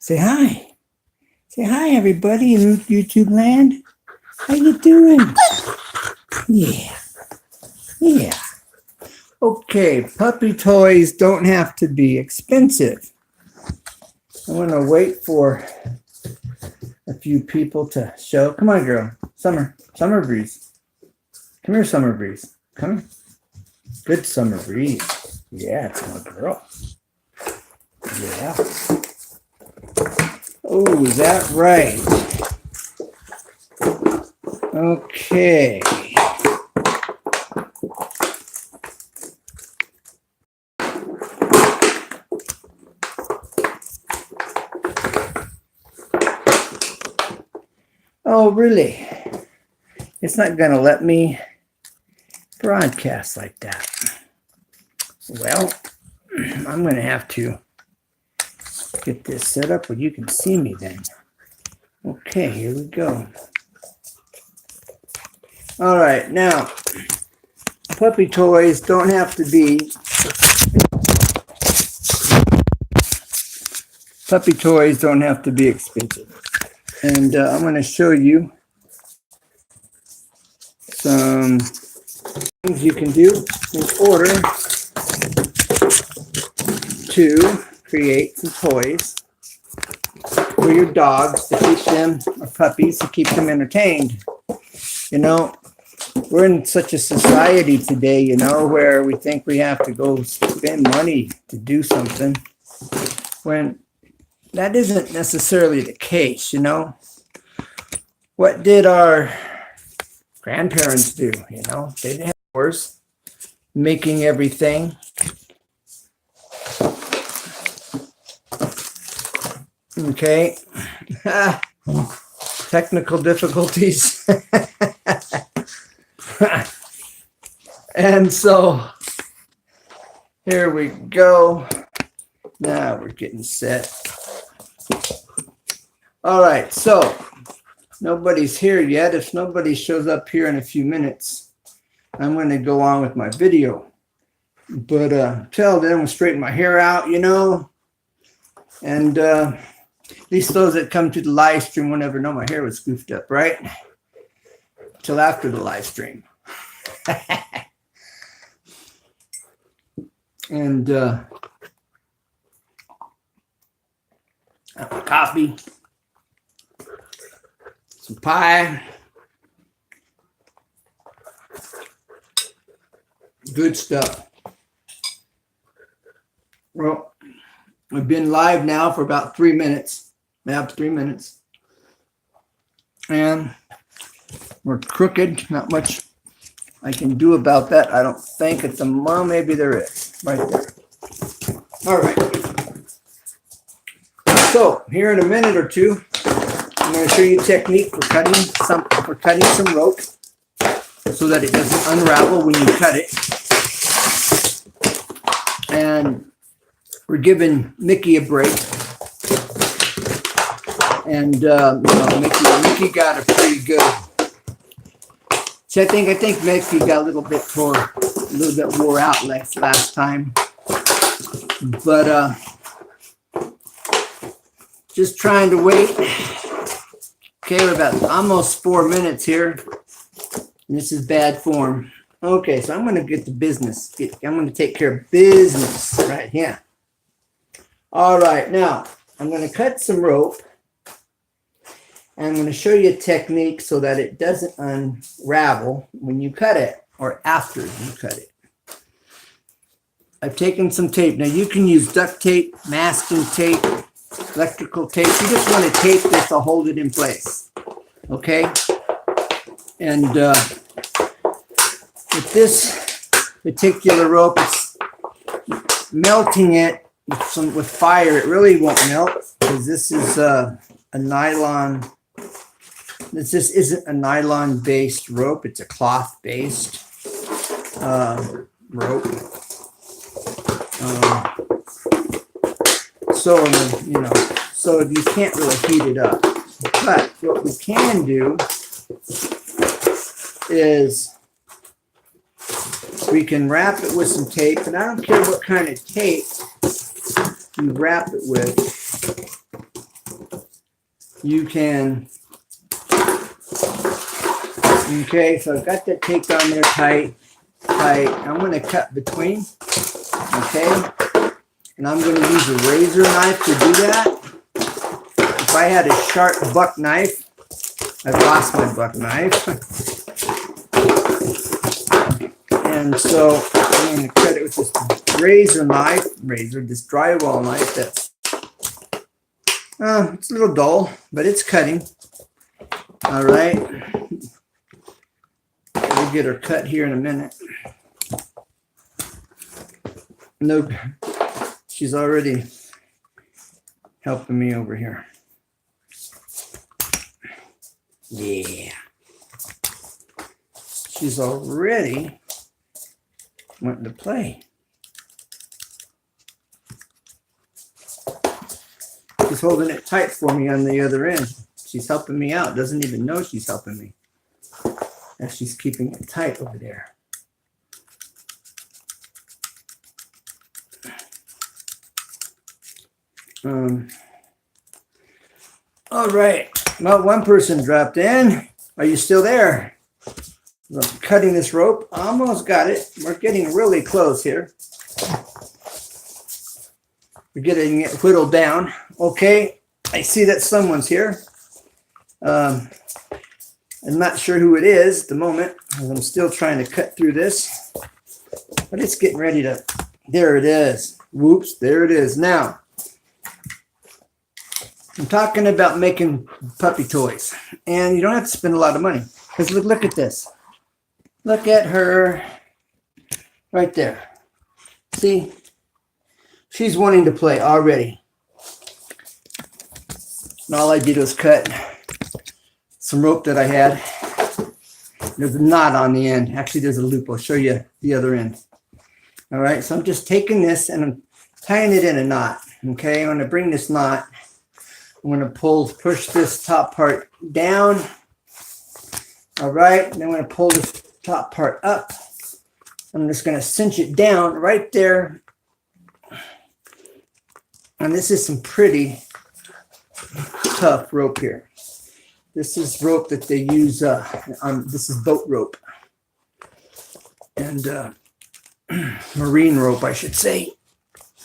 Say hi. Say hi, everybody in YouTube land. How you doing? Yeah. Yeah. Okay, puppy toys don't have to be expensive. I'm going to wait for a few people to show. Come on, girl. Summer Breeze. Come here, Summer Breeze. Come here. Good Summer Breeze. Yeah, it's my girl. Yeah. Oh, is that right? Okay. Oh, really? It's not going to let me broadcast like that. Well, I'm going to have to get this set up where you can see me then. Okay, here we go. All right, now, puppy toys don't have to be expensive. And I'm going to show you some things you can do in order to create some toys for your dogs to keep them, or puppies, to keep them entertained. You know, we're in such a society today, you know, where we think we have to go spend money to do something, when that isn't necessarily the case, you know. What did our grandparents do? You know, they didn't have wars, making everything. Okay. Technical difficulties. And so here we go. Now we're getting set. All right, so nobody's here yet. If nobody shows up here in a few minutes, I'm going to go on with my video. But till then, we'll straighten my hair out, you know. And at least those that come to the live stream will never know my hair was goofed up, right? Till after the live stream. And coffee, some pie, good stuff. Well, we've been live now for about 3 minutes, about 3 minutes, and we're crooked. Not much I can do about that, I don't think. At the moment, maybe there is, right there. All right. So here in a minute or two, I'm going to show you a technique for cutting some rope so that it doesn't unravel when you cut it. And we're giving Mickey a break. And you know, Mickey got a pretty good. See, I think Mickey got a little bit wore out last time. But just trying to wait. Okay, we're about almost 4 minutes here. This is bad form. Okay, so I'm going to get to business. I'm going to take care of business right here. All right, now I'm going to cut some rope. And I'm going to show you a technique so that it doesn't unravel when you cut it or after you cut it. I've taken some tape. Now you can use duct tape, masking tape, electrical tape. You just want to tape this to hold it in place. Okay? And with this particular rope, it's melting it with fire. It really won't melt because this is a nylon. This just isn't a nylon-based rope. It's a cloth-based rope. So, you know, so you can't really heat it up. But what we can do is we can wrap it with some tape. And I don't care what kind of tape you wrap it with. you can, okay, so I've got that taped on there tight. I'm going to cut between, okay, and I'm going to use a razor knife to do that. If I had a sharp buck knife, I've lost my buck knife. And so I'm going to cut it with this razor knife, this drywall knife that's, it's a little dull, but it's cutting. All right. We'll get her cut here in a minute. Nope. She's already helping me over here. Yeah. She's already wanting to play. She's holding it tight for me on the other end. She's helping me out. Doesn't even know she's helping me. And she's keeping it tight over there. All right. Well, one person dropped in. Are you still there? I'm cutting this rope. Almost got it. We're getting really close here. We're getting it whittled down. Okay. I see that someone's here. I'm not sure who it is at the moment, because I'm still trying to cut through this. But it's getting ready to, there it is. Whoops, there it is. Now, I'm talking about making puppy toys. And you don't have to spend a lot of money. Because look at this. Look at her right there. See? She's wanting to play already. And all I did was cut some rope that I had. There's a knot on the end. Actually, there's a loop. I'll show you the other end. All right, so I'm just taking this and I'm tying it in a knot. Okay, I'm going to bring this knot. I'm going to push this top part down. All right, and then I'm going to pull this top part up. I'm just going to cinch it down right there. And this is some pretty tough rope here. This is rope that they use, this is boat rope. And marine rope, I should say.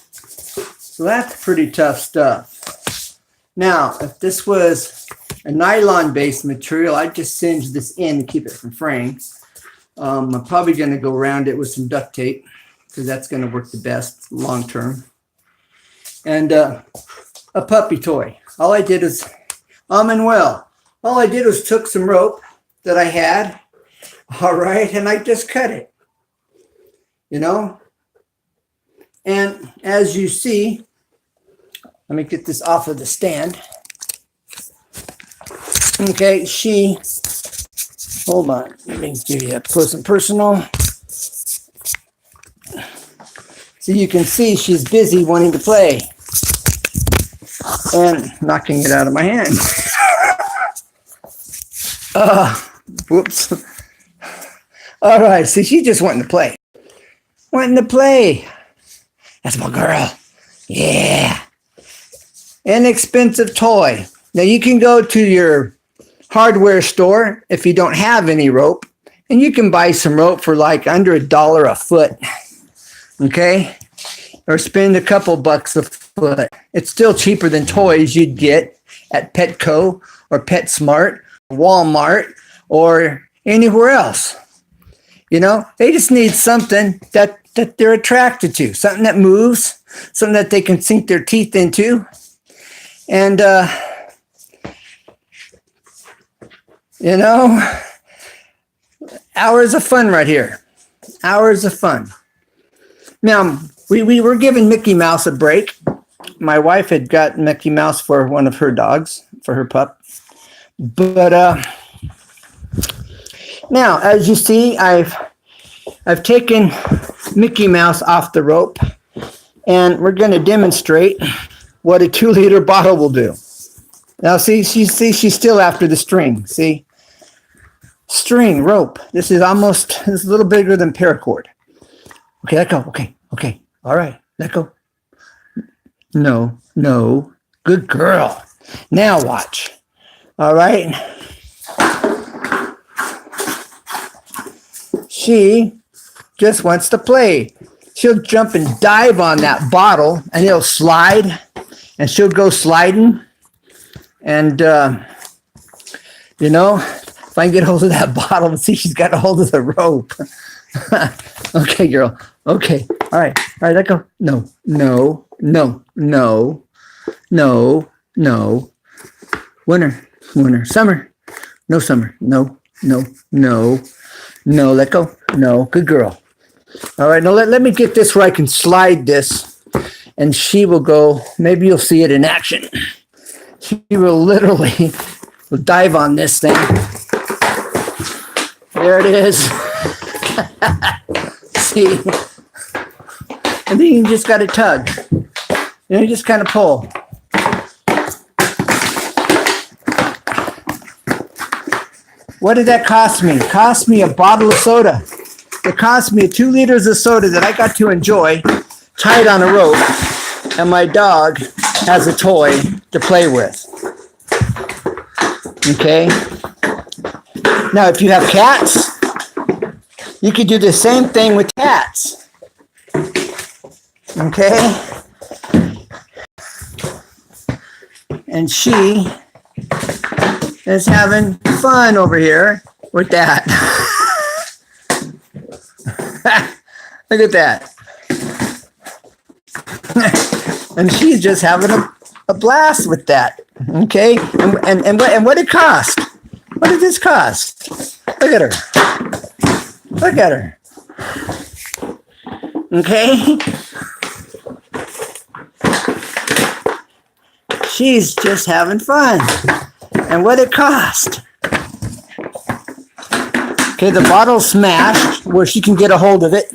So that's pretty tough stuff. Now, if this was a nylon-based material, I'd just singe this in to keep it from fraying. I'm probably going to go around it with some duct tape, because that's going to work the best long term. And a puppy toy. All I did is, all I did was took some rope that I had, all right, and I just cut it, you know. And as you see, let me get this off of the stand. Okay, hold on, let me give you up close and personal. So you can see she's busy wanting to play and knocking it out of my hand. Whoops. All right, see, she's just wanting to play. That's my girl. Yeah. Inexpensive toy. Now you can go to your hardware store if you don't have any rope, and you can buy some rope for like under $1 a foot. Okay? Or spend a couple bucks a foot. It's still cheaper than toys you'd get at Petco or PetSmart, Walmart, or anywhere else. You know, they just need something that they're attracted to, something that moves, something that they can sink their teeth into. And, you know, hours of fun right here. Hours of fun. Now, we were giving Mickey Mouse a break. My wife had got Mickey Mouse for one of her dogs, for her pup. But now, as you see, I've taken Mickey Mouse off the rope, and we're going to demonstrate what a 2-liter bottle will do. Now, see, she's still after the string. See, string, rope. This is a little bigger than paracord. Okay, let go. Okay. All right, let go. No. Good girl. Now watch. All right. She just wants to play. She'll jump and dive on that bottle and it'll slide and she'll go sliding. And, you know, if I can get hold of that bottle and see she's got a hold of the rope. Okay, girl. Okay. All right. All right, let go. No, no, no, no, no, no. Winter, winter, summer. No summer. No, no, no, no. Let go. No. Good girl. All right. Now let me get this where I can slide this and she will go. Maybe you'll see it in action. She will literally dive on this thing. There it is. See? And then you just got to tug. You just kind of pull. What did that cost me? It cost me a bottle of soda. It cost me 2 liters of soda that I got to enjoy, tied on a rope, and my dog has a toy to play with. Okay? Now, if you have cats, you could do the same thing with cats. Okay? And she is having fun over here with that. Look at that. And she's just having a blast with that. Okay? And what did it cost? What did this cost? Look at her. Look at her. Okay? She's just having fun. And what it cost? Okay, the bottle's smashed where she can get a hold of it.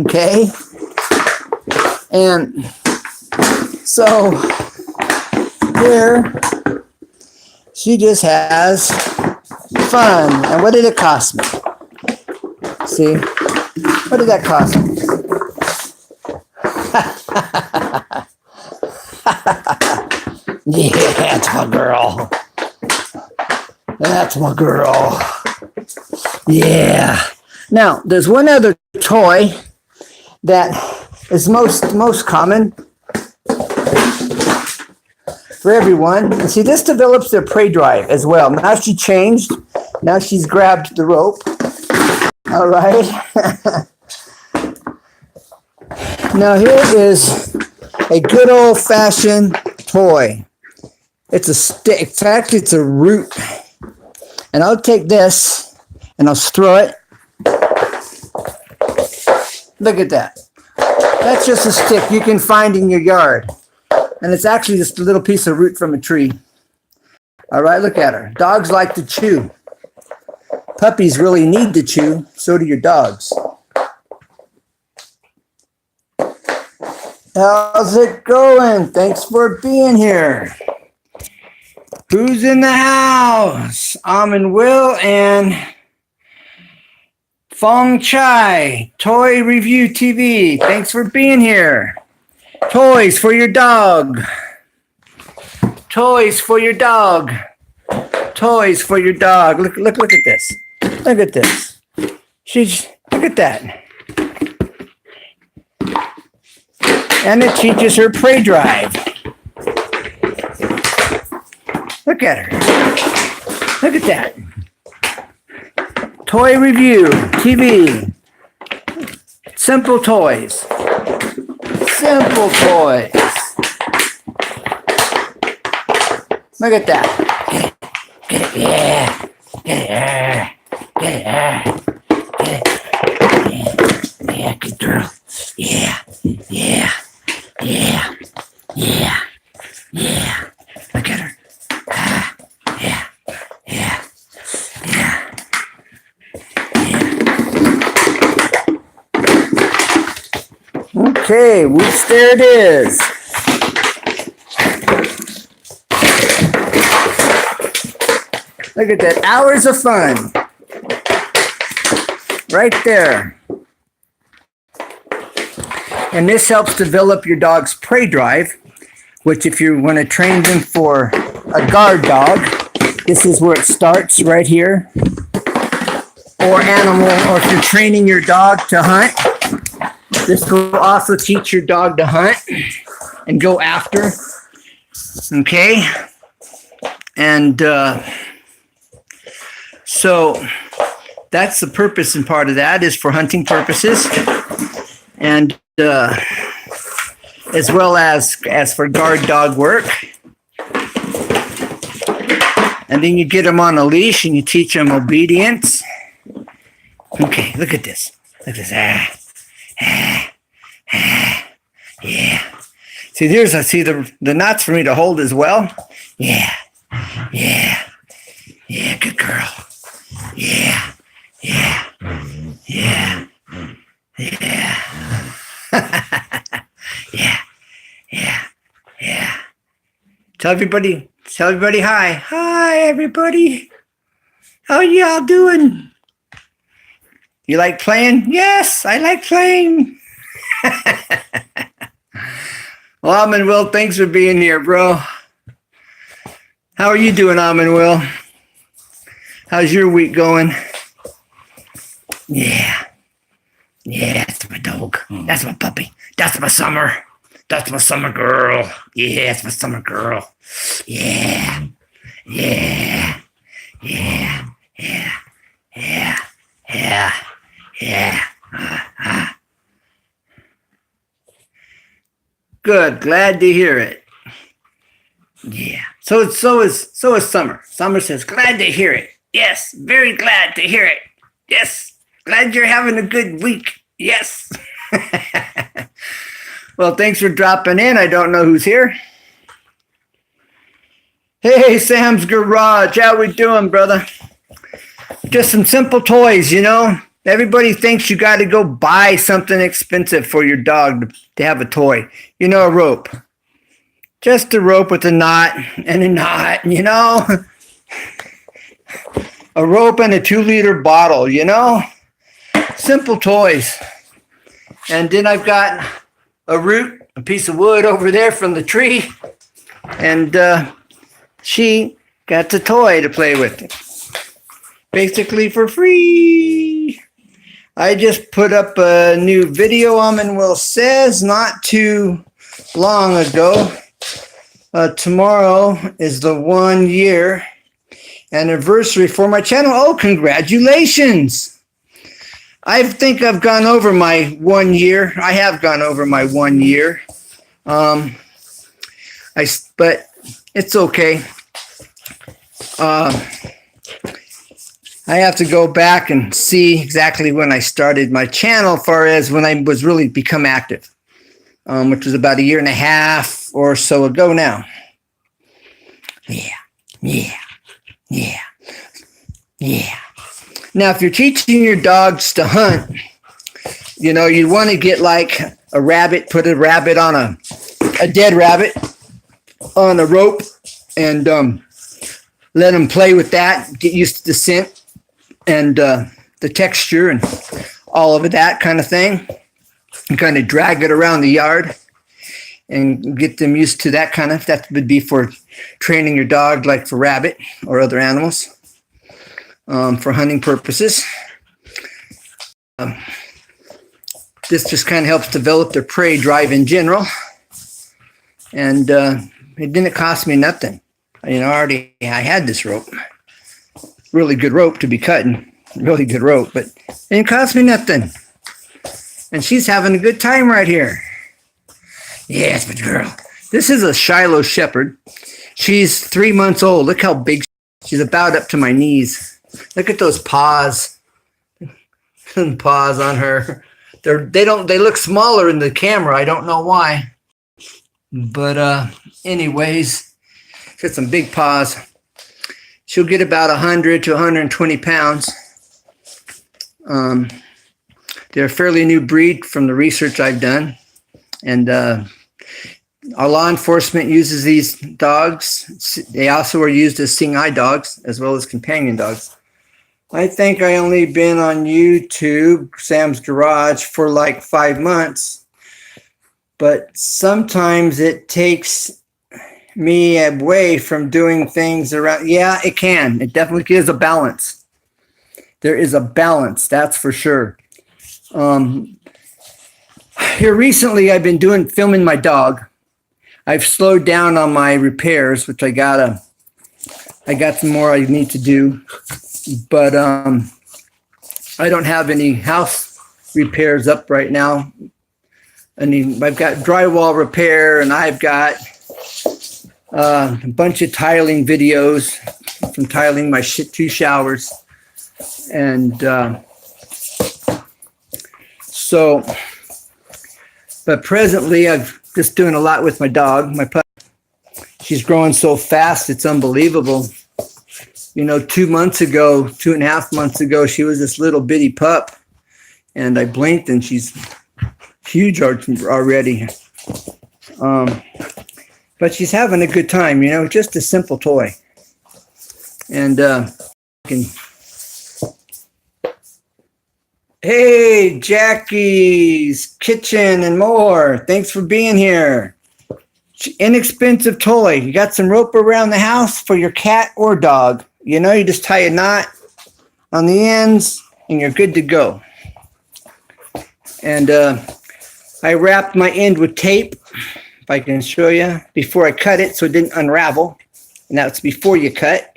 Okay? And so here she just has fun. And what did it cost me? See? What did that cost me? Yeah, that's my girl. That's my girl. Yeah. Now, there's one other toy that is most common for everyone. And see, this develops their prey drive as well. Now she changed. Now she's grabbed the rope. All right. Now here is a good old-fashioned toy. It's a stick. It's actually a root. And I'll take this and I'll throw it. Look at that. That's just a stick you can find in your yard. And it's actually just a little piece of root from a tree. All right, look at her. Dogs like to chew. Puppies really need to chew. So do your dogs. How's it going? Thanks for being here. Who's in the house? Almond Will and Fong Chai, Toy Review TV. Thanks for being here. Toys for your dog. Toys for your dog. Toys for your dog. Look at this. Look at this. Look at that. And it teaches her prey drive. Look at her. Look at that. Toy Review TV. Simple toys. Simple toys. Look at that. Get it. Yeah. Get it. Yeah, good girl. Yeah. Yeah. Yeah. Yeah. Yeah. Look at her. Yeah. Yeah. Yeah. Okay, whoops, there it is. Look at that, hours of fun. Right there. And this helps develop your dog's prey drive, which if you want to train them for a guard dog, this is where it starts right here. Or animal, or if you're training your dog to hunt, this will also teach your dog to hunt and go after. Okay. And so that's the purpose, and part of that is for hunting purposes. And as well as for guard dog work. And then you get them on a leash and you teach them obedience. Okay, look at this. Look at this. Yeah. See, the knots for me to hold as well. Yeah. Good girl. Yeah. Tell everybody hi. Hi, everybody. How y'all doing? You like playing? Yes, I like playing. Well, Almond Will, thanks for being here, bro. How are you doing, Almond Will? How's your week going? Yeah, that's my dog. That's my puppy. That's my summer. That's my summer girl. Yeah, that's my summer girl. Yeah. Good. Glad to hear it. Yeah. So is Summer. Summer says, glad to hear it. Yes. Very glad to hear it. Yes. Glad you're having a good week. Yes. Well, thanks for dropping in. I don't know who's here. Hey, Sam's Garage. How we doing, brother? Just some simple toys, you know. Everybody thinks you got to go buy something expensive for your dog to have a toy. You know, a rope. Just a rope with a knot and a knot, you know. A rope and a 2-liter bottle, you know. Simple toys. And then I've got a root, a piece of wood over there from the tree. And she got the toy to play with. Basically for free. I just put up a new video, Almond Will says, not too long ago. Tomorrow is the 1-year anniversary for my channel. Oh, congratulations. I think I've gone over my 1 year. I have gone over my 1 year. But it's okay. I have to go back and see exactly when I started my channel, far as when I was really become active, which was about 1.5 years or so ago now. Yeah. Now, if you're teaching your dogs to hunt, you know, you want to get like a rabbit, put a rabbit on a dead rabbit on a rope and let them play with that, get used to the scent and the texture and all of that kind of thing, and kind of drag it around the yard and get them used to that kind of. That would be for training your dog, like for rabbit or other animals, for hunting purposes. This just kind of helps develop their prey drive in general, and it didn't cost me nothing. You know, I had this rope. Really good rope to be cutting. Really good rope, but it didn't cost me nothing. And she's having a good time right here. Yes, but girl. This is a Shiloh Shepherd. She's 3 months old. Look how big she's about up to my knees. Look at those paws. Paws on her. They look smaller in the camera. I don't know why. But anyways, she's got some big paws. She'll get about 100 to 120 pounds. They're a fairly new breed from the research I've done. And our law enforcement uses these dogs. They also are used as seeing eye dogs as well as companion dogs. I think I only been on YouTube, Sam's Garage, for like 5 months. But sometimes it takes me away from doing things around. Yeah, it can. It definitely is a balance. There is a balance, that's for sure. Here recently, I've been filming my dog. I've slowed down on my repairs, which I got some more I need to do, but I don't have any house repairs up right now. I've got drywall repair, and I've got a bunch of tiling videos from tiling my 2 showers, and but presently I'm just doing a lot with my dog, my pup. She's growing so fast, it's unbelievable. 2.5 months ago, she was this little bitty pup, and I blinked and she's huge already. But she's having a good time, just a simple toy. And hey, Jackie's Kitchen and more. Thanks for being here. Inexpensive toy. You got some rope around the house for your cat or dog. You just tie a knot on the ends and you're good to go. And I wrapped my end with tape, if I can show you, before I cut it so it didn't unravel. And that's before you cut.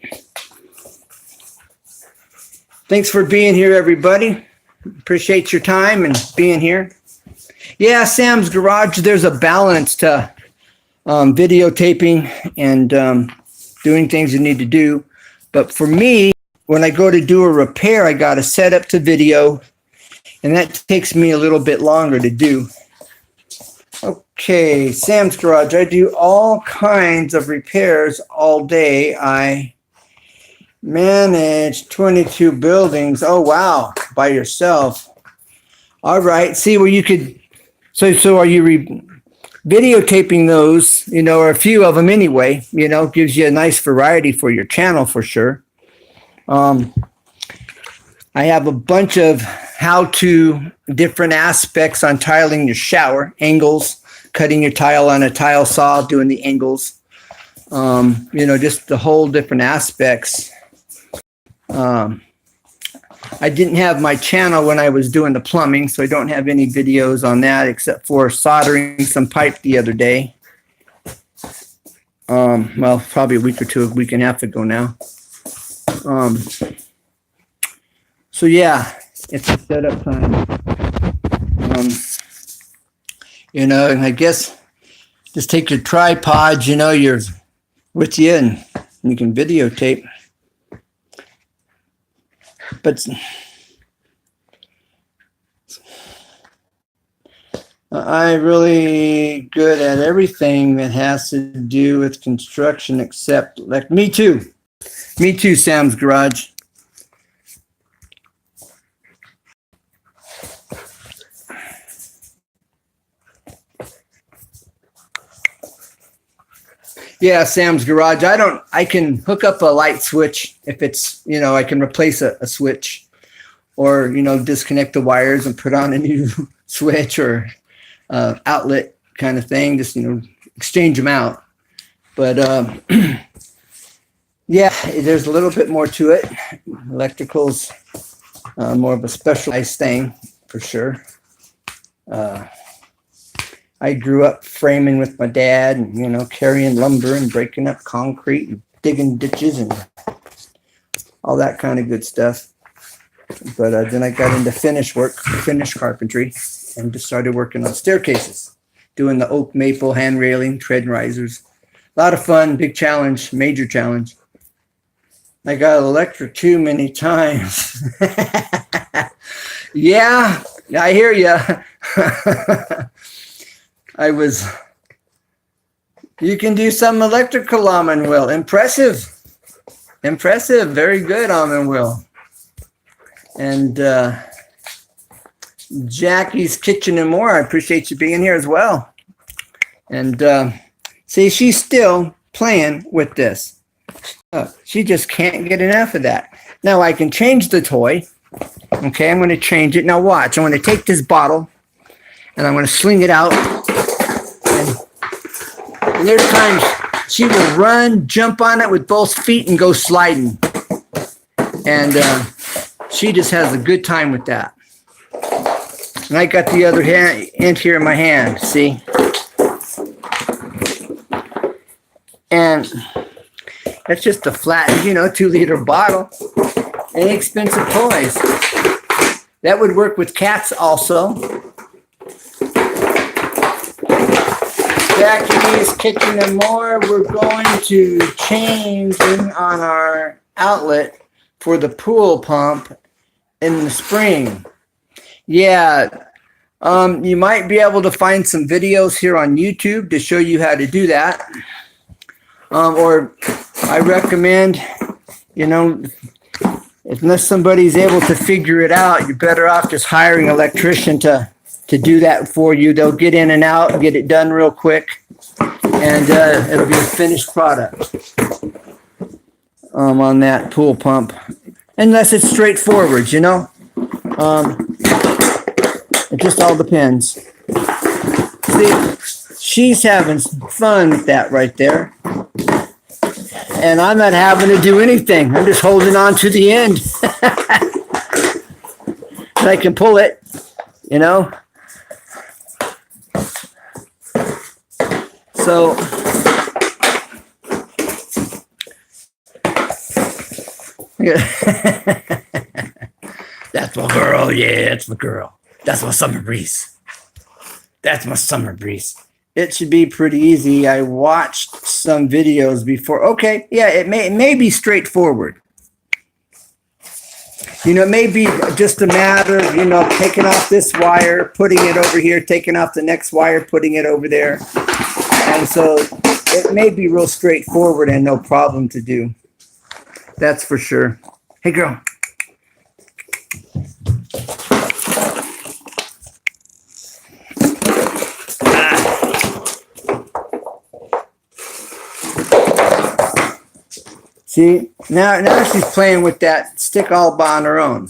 Thanks for being here, everybody. Appreciate your time and being here. Yeah, Sam's Garage, there's a balance to videotaping and doing things you need to do. But for me, when I go to do a repair, I got to set up to video, and that takes me a little bit longer to do. Okay, Sam's Garage, I do all kinds of repairs all day. I manage 22 buildings. Oh, wow, by yourself. All right, see where you could, so are you videotaping those, or a few of them anyway, gives you a nice variety for your channel for sure. I have a bunch of how-to different aspects on tiling your shower, angles, cutting your tile on a tile saw, doing the angles, just the whole different aspects. I didn't have my channel when I was doing the plumbing, so I don't have any videos on that except for soldering some pipe the other day. Well, probably a week and a half ago now. So yeah, it's a setup time. And I guess just take your tripod, you're with you, and you can videotape. But I'm really good at everything that has to do with construction except, like, me too, Sam's Garage. Yeah, Sam's Garage. I can hook up a light switch if it's, I can replace a switch, or, disconnect the wires and put on a new switch or outlet kind of thing. Just, exchange them out. But yeah, there's a little bit more to it. Electrical's more of a specialized thing for sure. I grew up framing with my dad and, carrying lumber and breaking up concrete and digging ditches and all that kind of good stuff. But then I got into finish carpentry, and just started working on staircases, doing the oak maple hand railing, tread risers. A lot of fun, big challenge, major challenge. I got electric too many times. Yeah, I hear you. You can do some electrical, Almond Will. Impressive. Very good, Almond Will. And Jackie's Kitchen and more. I appreciate you being here as well. And see, she's still playing with this. She just can't get enough of that. Now I can change the toy. Okay, I'm going to change it. Now watch. I'm going to take this bottle and I'm going to sling it out. And there's times She will run, jump on it with both feet and go sliding. And she just has a good time with that. And I got the other end here in my hand, see? And that's just a flat, 2-liter bottle. Inexpensive toys. That would work with cats also. Jackie is kicking them more. We're going to change on our outlet for the pool pump in the spring. Yeah, you might be able to find some videos here on YouTube to show you how to do that. Or I recommend, unless somebody's able to figure it out, you're better off just hiring an electrician to do that for you. They'll get in and out and get it done real quick, and it'll be a finished product on that pool pump. Unless it's straightforward, it just all depends. See, she's having fun with that right there. And I'm not having to do anything. I'm just holding on to the end. I can pull it, So, that's my girl. Yeah, that's my girl. That's my summer breeze. That's my summer breeze. It should be pretty easy. I watched some videos before. Okay, yeah, it may be straightforward. It may be just a matter of, taking off this wire, putting it over here, taking off the next wire, putting it over there. And so it may be real straightforward and no problem to do. That's for sure. Hey, girl. See, now she's playing with that stick all by on her own.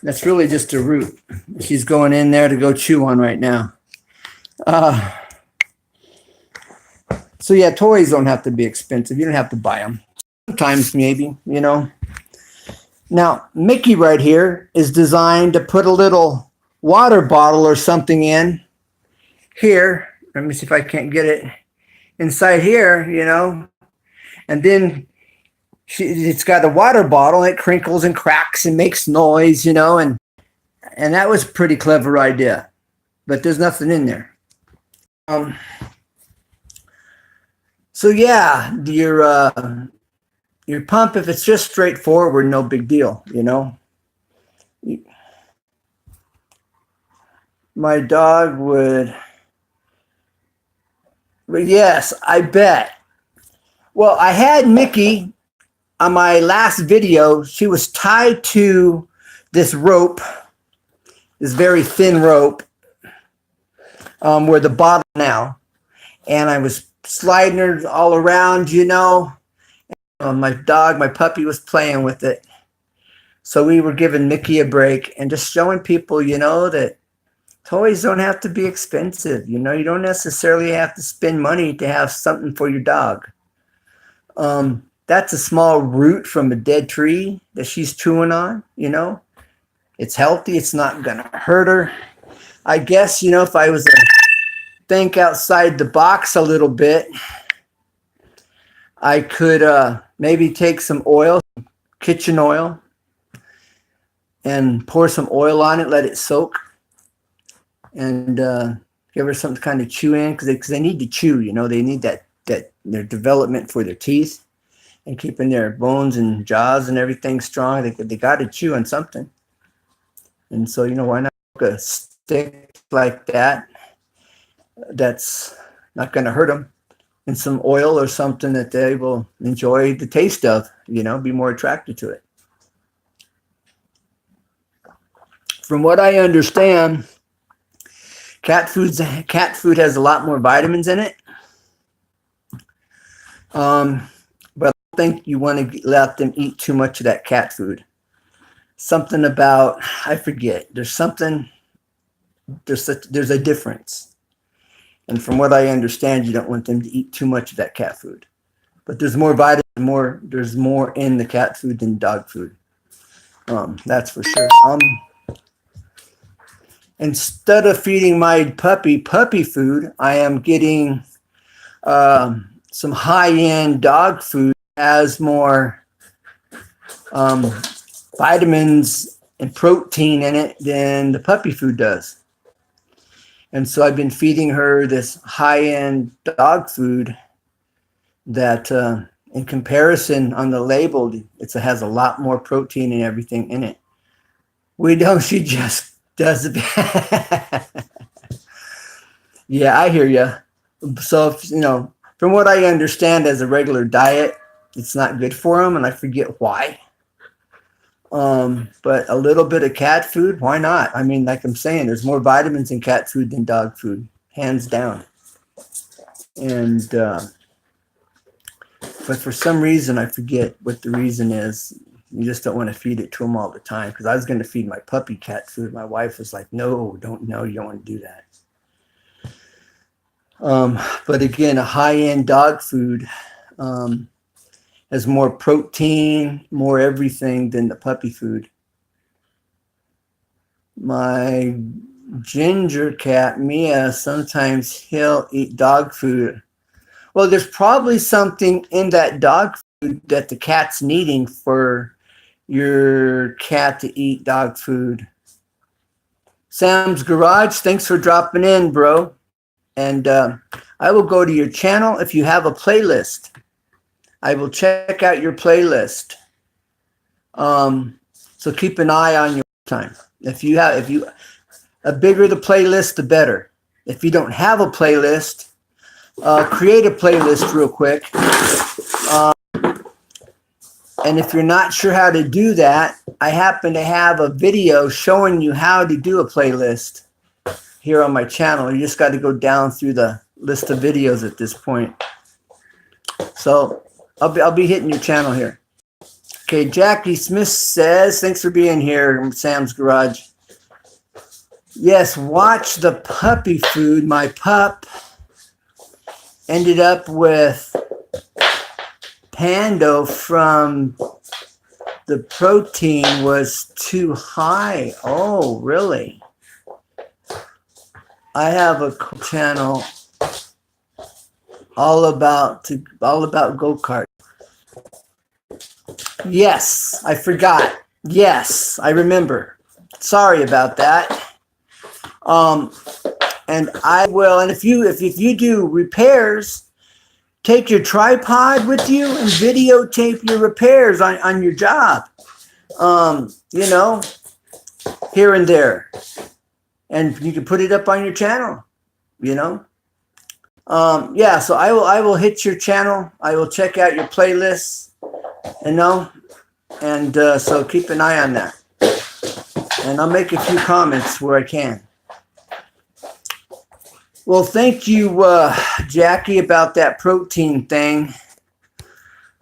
That's really just a root. She's going in there to go chew on right now. So yeah, toys don't have to be expensive. You don't have to buy them. Sometimes maybe, Now, Mickey right here is designed to put a little water bottle or something in here. Let me see if I can't get it inside here, And then it's got a water bottle. It crinkles and cracks and makes noise, and that was a pretty clever idea. But there's nothing in there. So yeah, your pump, if it's just straightforward, no big deal, My dog would, but yes, I bet. Well, I had Mickey on my last video. She was tied to this rope, this very thin rope, where the bottle now, and I was sliding her all around, my puppy was playing with it. So we were giving Mickey a break and just showing people, that toys don't have to be expensive. You don't necessarily have to spend money to have something for your dog. That's a small root from a dead tree that she's chewing on, It's healthy. It's not going to hurt her. I guess, if I was to think outside the box a little bit, I could maybe take some oil, kitchen oil, and pour some oil on it, let it soak, and give her something to kind of chew in, because they need to chew, they need that their development for their teeth and keeping their bones and jaws and everything strong. They got to chew on something. And so, why not a stick like that that's not going to hurt them, and some oil or something that they will enjoy the taste of, be more attracted to it. From what I understand, cat food has a lot more vitamins in it. But I don't think you want to let them eat too much of that cat food. Something about, I forget, there's a difference. And from what I understand, you don't want them to eat too much of that cat food. But there's more vitamins, there's more in the cat food than dog food. That's for sure. Instead of feeding my puppy food, I am getting some high-end dog food has more vitamins and protein in it than the puppy food does. And so I've been feeding her this high-end dog food that in comparison on the label, it has a lot more protein and everything in it. She just does it. Yeah, I hear you. So, from what I understand as a regular diet, it's not good for them, and I forget why. But a little bit of cat food, why not? I mean, like I'm saying, there's more vitamins in cat food than dog food, hands down. And but for some reason, I forget what the reason is. You just don't want to feed it to them all the time. Because I was going to feed my puppy cat food. My wife was like, no, you don't want to do that. But again, a high-end dog food has more protein, more everything than the puppy food. My ginger cat, Mia, sometimes he'll eat dog food. Well, there's probably something in that dog food that the cat's needing for your cat to eat dog food. Sam's Garage, thanks for dropping in, bro. And I will go to your channel if you have a playlist. I will check out your playlist. So keep an eye on your time. The bigger the playlist, the better. If you don't have a playlist, create a playlist real quick. And if you're not sure how to do that, I happen to have a video showing you how to do a playlist here on my channel. You just got to go down through the list of videos at this point. So I'll be hitting your channel here. Okay, Jackie Smith says, thanks for being here, Sam's Garage. Yes, watch the puppy food. My pup ended up with Pando from the protein was too high. Oh, really? I have a channel all about go-kart. Yes, I forgot. Yes, I remember. Sorry about that. And I will. And if you do repairs, take your tripod with you and videotape your repairs on your job. Here and there, and you can put it up on your channel. Yeah. So I will hit your channel. I will check out your playlists. And so keep an eye on that. And I'll make a few comments where I can. Well, thank you, Jackie, about that protein thing.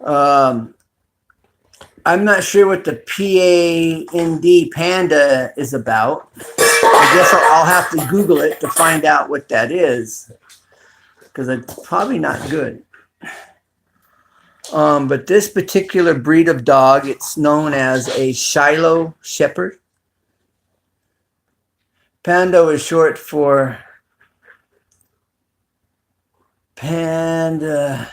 I'm not sure what the Panda is about. I guess I'll have to Google it to find out what that is, because it's probably not good. But this particular breed of dog, it's known as a Shiloh Shepherd. Pando is short for Panda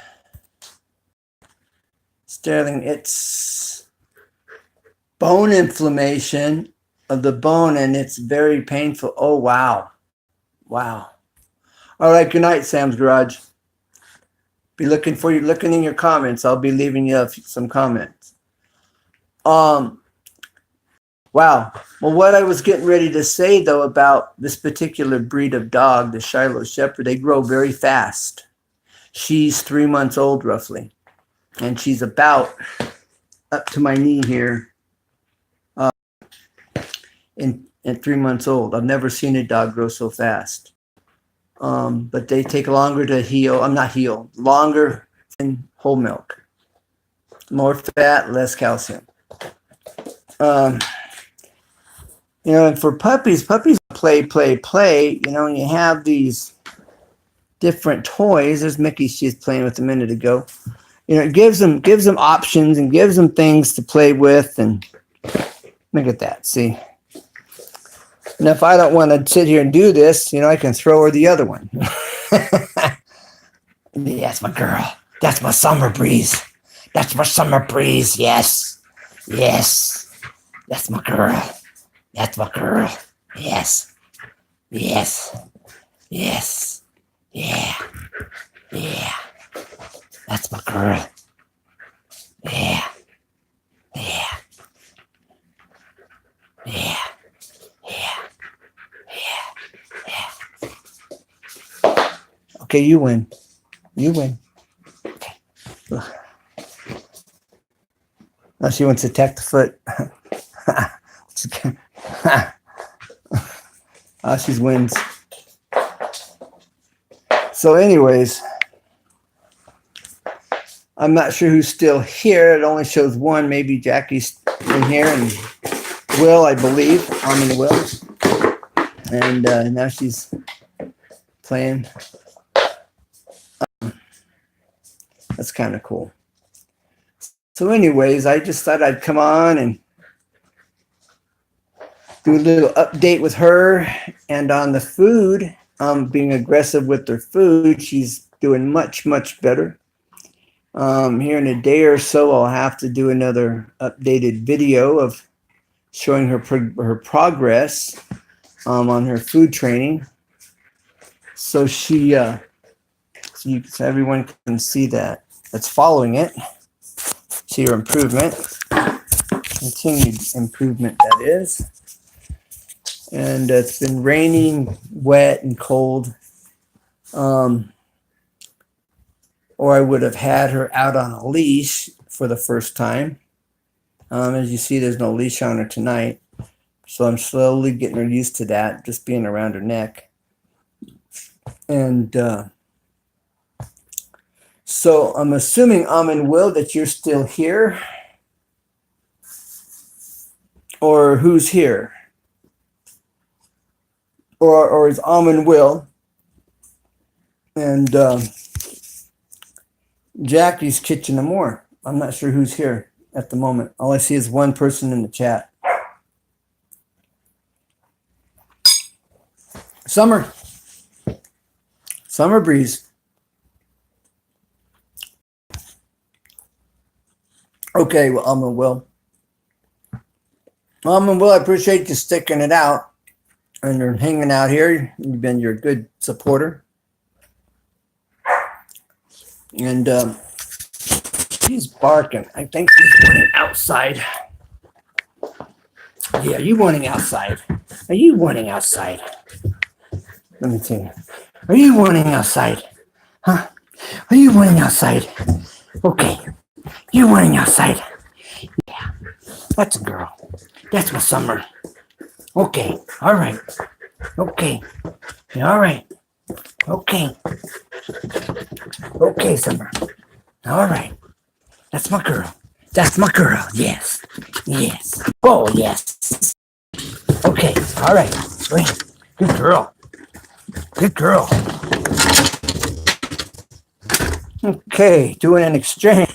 Sterling. It's bone inflammation of the bone, and it's very painful. Oh, wow. Wow. All right, good night, Sam's Garage. Be looking in your comments. I'll be leaving you some comments. Wow. Well, what I was getting ready to say, though, about this particular breed of dog, the Shiloh Shepherd, they grow very fast. She's 3 months old, roughly. And she's about up to my knee here at 3 months old. I've never seen a dog grow so fast. But they take longer to heal. Longer than whole milk. More fat, less calcium. And for puppies play. And you have these different toys. There's Mickey she's playing with a minute ago. You know, it gives them options and gives them things to play with. And look at that. See? And if I don't want to sit here and do this, you know, I can throw her the other one. That's my girl. That's my summer breeze. That's my summer breeze. Yes. Yes. That's my girl. That's my girl. Yes. Yes. Yes. Yeah. Yeah. That's my girl. Yeah. Yeah. Yeah. Yeah. Yeah. Yeah. Okay, you win. You win. Okay. Oh, she wants to attack the foot. Oh, she wins. So anyways, I'm not sure who's still here. It only shows one. Maybe Jackie's in here and Will, I believe. I'm in Will. And now she's playing. That's kind of cool. So anyways, I just thought I'd come on and do a little update with her. And on the food, being aggressive with her food, she's doing much, much better. Here in a day or so, I'll have to do another updated video of showing her progress on her food training. So so everyone can see that. That's following it. See her improvement. Continued improvement, that is. And it's been raining, wet, and cold. Or I would have had her out on a leash for the first time. As you see, there's no leash on her tonight. So I'm slowly getting her used to that, just being around her neck. And so I'm assuming, Will, that you're still here. Or who's here? Or is Will? And Jackie's kitchen and more. I'm not sure who's here at the moment. All I see is one person in the chat. Summer breeze. Okay, well, Will. Will, I appreciate you sticking it out and you're hanging out here. You've been your good supporter. And he's barking. I think he's running outside. Yeah, are you running outside? Are you running outside? Let me see. Are you running outside? Huh? Are you running outside? Okay. You running outside? Yeah. That's a girl. That's my Summer. Okay. All right. Okay. All right. Okay. Okay, Summer. All right. That's my girl. That's my girl. Yes. Yes. Oh, yes. Okay. All right. Great. Good girl. Good girl. Okay. Doing an exchange.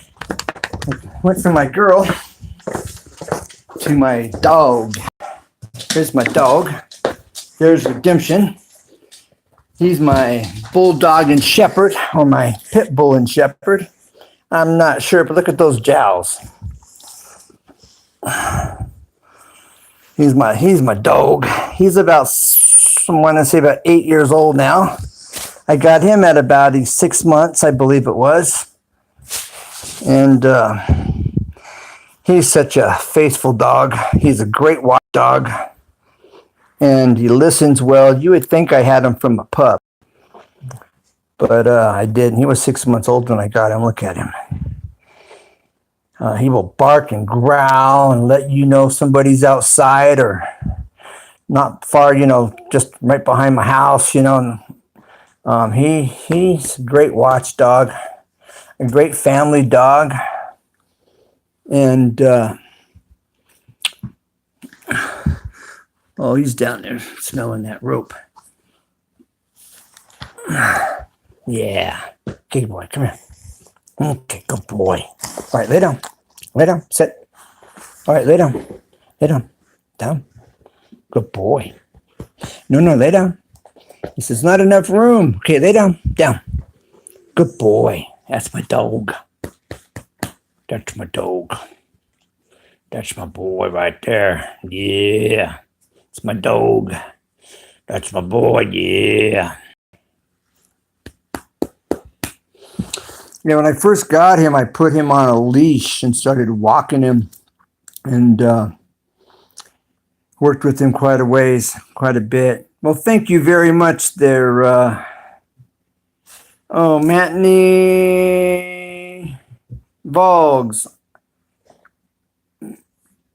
Went from my girl to my dog. Here's my dog. There's Redemption. He's my bulldog and shepherd, or my pit bull and shepherd. I'm not sure, but look at those jowls. He's my dog. He's about, I want to say about 8 years old now. I got him at about 6 months, I believe it was. And he's such a faithful dog. He's a great watchdog. And he listens well. You would think I had him from a pup. But I didn't. He was 6 months old when I got him. Look at him. He will bark and growl and let you know somebody's outside or not far, just right behind my house, he's a great watchdog, a great family dog. And oh, he's down there smelling that rope. Yeah. Okay, boy, come here. Okay, good boy. All right, lay down. Lay down. Sit. All right, lay down. Lay down. Down. Good boy. No, no, lay down. This is not enough room. Okay, lay down. Down. Good boy. That's my dog. That's my dog. That's my boy right there. Yeah. It's my dog. That's my boy. Yeah. Yeah, when I first got him, I put him on a leash and started walking him and worked with him quite a bit. Well, thank you very much there. Matinee Vogs.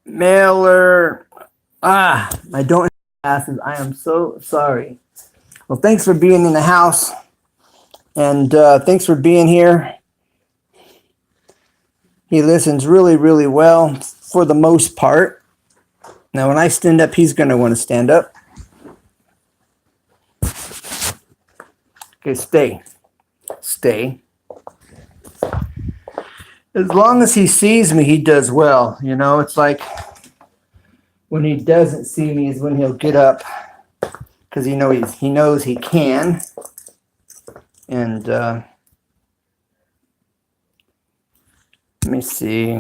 Mailer. I don't have glasses. I am so sorry. Well, thanks for being in the house. And thanks for being here. He listens really, really well for the most part. Now, when I stand up, he's going to want to stand up. Okay, stay. Stay. As long as he sees me, he does well. You know, it's like when he doesn't see me is when he'll get up because he knows he can. And let me see.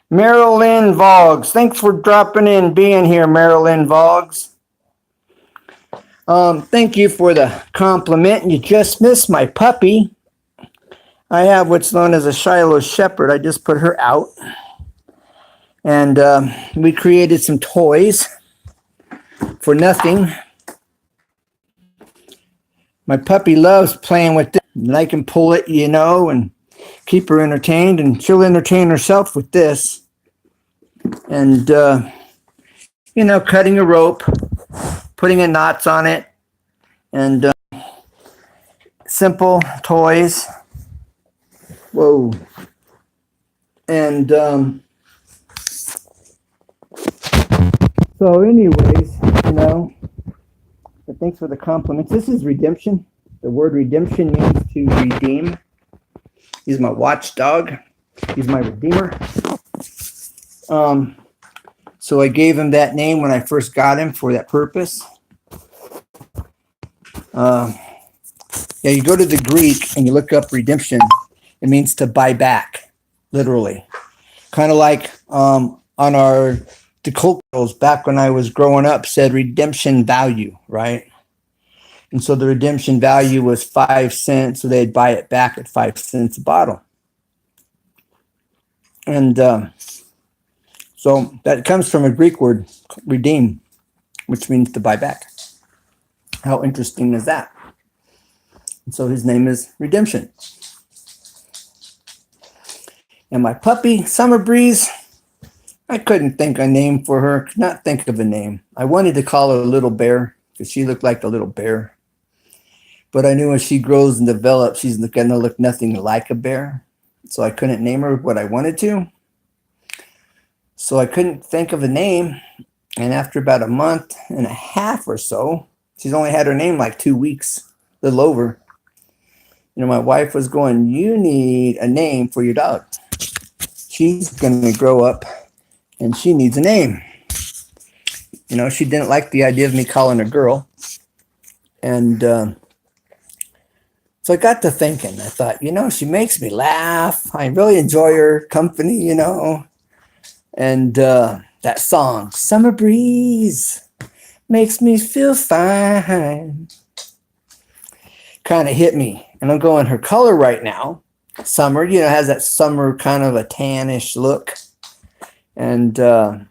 Marilyn Vogs. Thanks for dropping in, being here, Marilyn Vogs. Thank you for the compliment. You just missed my puppy. I have what's known as a Shiloh Shepherd. I just put her out. And we created some toys for nothing. My puppy loves playing with this. And I can pull it, and keep her entertained. And she'll entertain herself with this. And, cutting a rope, putting knots on it, and simple toys. Whoa. And so anyways, but thanks for the compliments. This is redemption. The word redemption means to redeem. He's my watchdog. He's my redeemer. So I gave him that name when I first got him for that purpose. You go to the Greek and you look up redemption. It means to buy back, literally. Kind of like on our deculturals back when I was growing up said redemption value, right? And so the redemption value was 5 cents, so they'd buy it back at 5 cents a bottle. And so that comes from a Greek word, redeem, which means to buy back. How interesting is that? And so his name is Redemption. And my puppy, Summer Breeze, I couldn't think of a name for her. Could not think of a name. I wanted to call her Little Bear because she looked like a little bear. But I knew as she grows and develops, she's going to look nothing like a bear. So I couldn't name her what I wanted to. So I couldn't think of a name. And after about a month and a half or so, she's only had her name like 2 weeks, a little over. My wife was going, you need a name for your dog. She's going to grow up and she needs a name. She didn't like the idea of me calling her girl. And so I got to thinking. I thought, she makes me laugh. I really enjoy her company, And that song, Summer Breeze, makes me feel fine, kind of hit me. And I'm going, her color right now, summer, has that summer kind of a tannish look. And so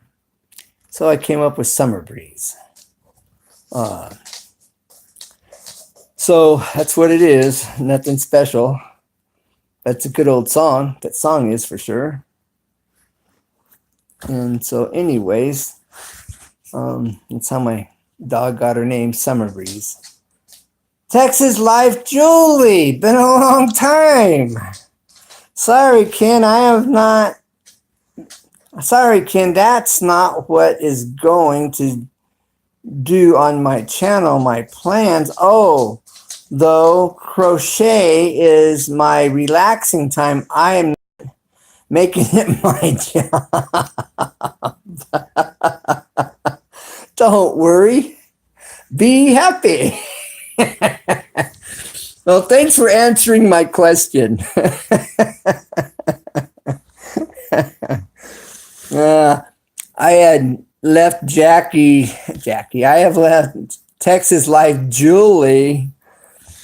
I came up with Summer Breeze. So that's what it is. Nothing special. That's a good old song. That song is for sure. And so anyways, that's how my dog got her name, Summer Breeze. Texas Life Julie, been a long time. Sorry, Ken, that's not what is going to do on my channel, my plans. Oh, Though crochet is my relaxing time, I am making it my job. Don't worry. Be happy. Well, thanks for answering my question. I had left Jackie. I have left Texas Life Julie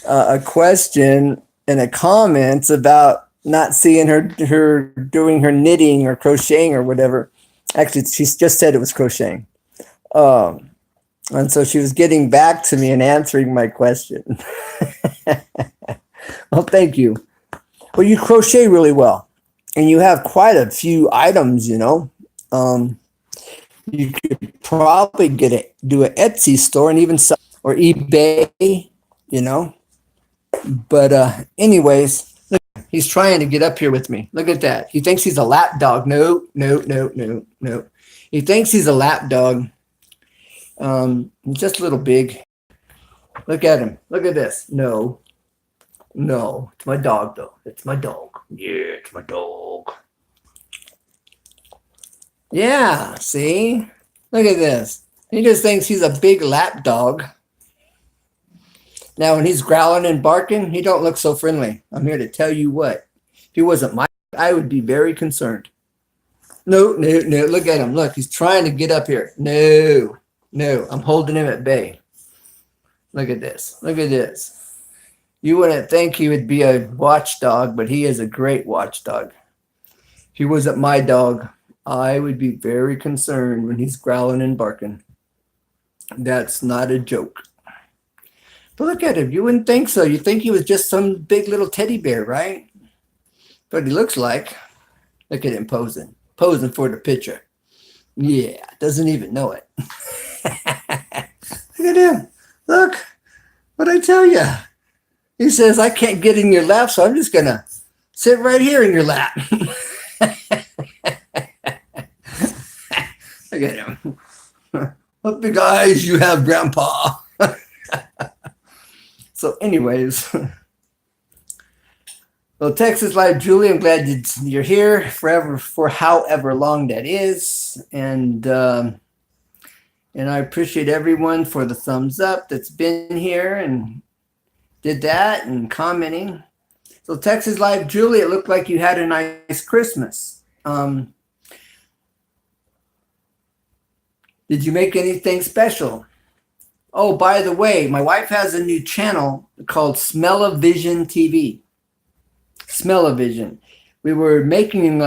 a question in the comments about not seeing her doing her knitting or crocheting or whatever. Actually, she just said it was crocheting. And so she was getting back to me and answering my question. Well, thank you. Well, you crochet really well, and you have quite a few items, you know. You could probably do an Etsy store and even sell, or eBay, you know. But anyways, look, he's trying to get up here with me. Look at that. He thinks he's a lap dog. No. He thinks he's a lap dog. He's just a little big. Look at him. Look at this. No, it's my dog though. It's my dog. Yeah, it's my dog. Yeah, see? Look at this. He just thinks he's a big lap dog. Now, when he's growling and barking, he don't look so friendly. I'm here to tell you what. If he wasn't my, I would be very concerned. No. Look at him. Look, he's trying to get up here. No. I'm holding him at bay. Look at this. Look at this. You wouldn't think he would be a watchdog, but he is a great watchdog. If he wasn't my dog, I would be very concerned when he's growling and barking. That's not a joke. But look at him. You wouldn't think so. You think he was just some big little teddy bear, right? But he looks like. Look at him posing for the picture. Yeah, doesn't even know it. Look at him. Look, what'd I tell you? He says, I can't get in your lap, so I'm just going to sit right here in your lap. Look at him. What big eyes you have, Grandpa. So anyways, well, Texas Live Julie, I'm glad you're here forever, for however long that is. And I appreciate everyone for the thumbs up that's been here and did that and commenting. So Texas Live Julie, it looked like you had a nice Christmas. Did you make anything special? Oh, by the way, my wife has a new channel called Smell-O-Vision TV. Smell-O-Vision. We were making,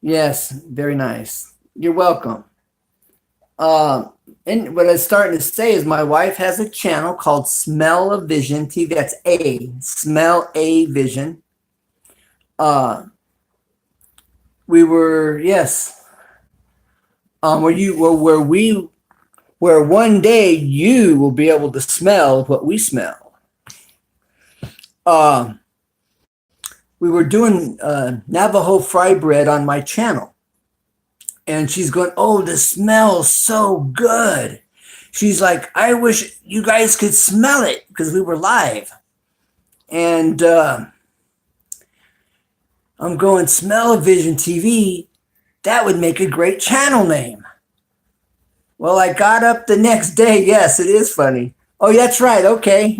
yes, very nice. You're welcome. And what I was starting to say is my wife has a channel called Smell-O-Vision TV. That's Smell-A-Vision. We were, yes. Where one day you will be able to smell what we smell. We were doing Navajo fry bread on my channel. And she's going, oh, this smells so good. She's like, I wish you guys could smell it, because we were live. And I'm going, Smell-O-Vision TV, that would make a great channel name. Well, I got up the next day. Yes, it is funny. Oh, that's right. Okay.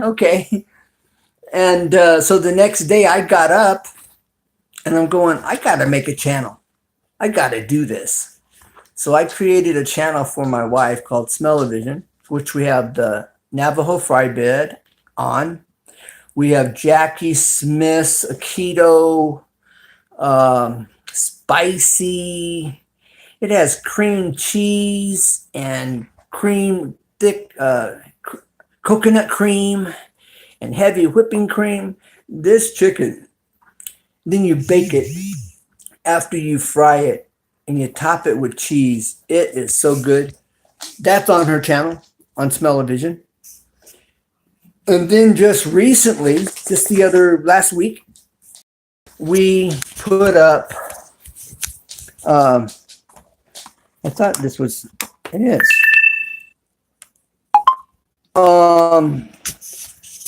And so the next day I got up and I'm going, I got to make a channel. I got to do this. So I created a channel for my wife called Smell-O-Vision, which we have the Navajo fry bread on. We have Jackie Smith's keto, spicy. It has cream cheese and thick coconut cream and heavy whipping cream. This chicken, then you bake it after you fry it and you top it with cheese. It is so good. That's on her channel, on Smell-O-Vision. And then just recently, last week, we put up, I thought this was, it is. Um,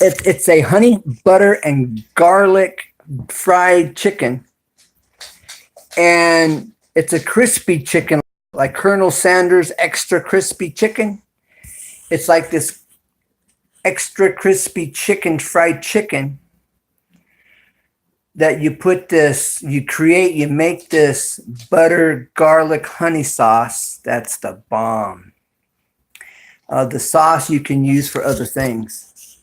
it's a honey, butter, and garlic fried chicken, and it's a crispy chicken, like Colonel Sanders extra crispy chicken. It's like this extra crispy chicken, fried chicken that you put this, you make this butter, garlic, honey sauce. That's the bomb. The sauce you can use for other things.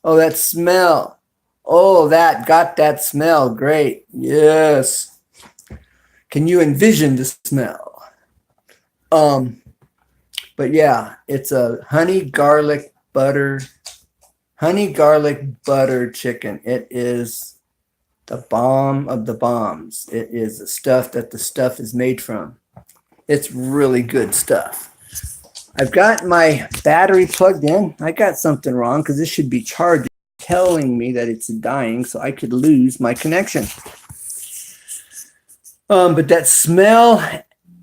Oh, that smell. Oh, got that smell. Great. Yes. Can you envision the smell? But yeah, it's a honey garlic butter chicken. It is the bomb of the bombs. It is the stuff that the stuff is made from. It's really good stuff. I've got my battery plugged in. I got something wrong because this should be charged, telling me that it's dying, so I could lose my connection. But that smell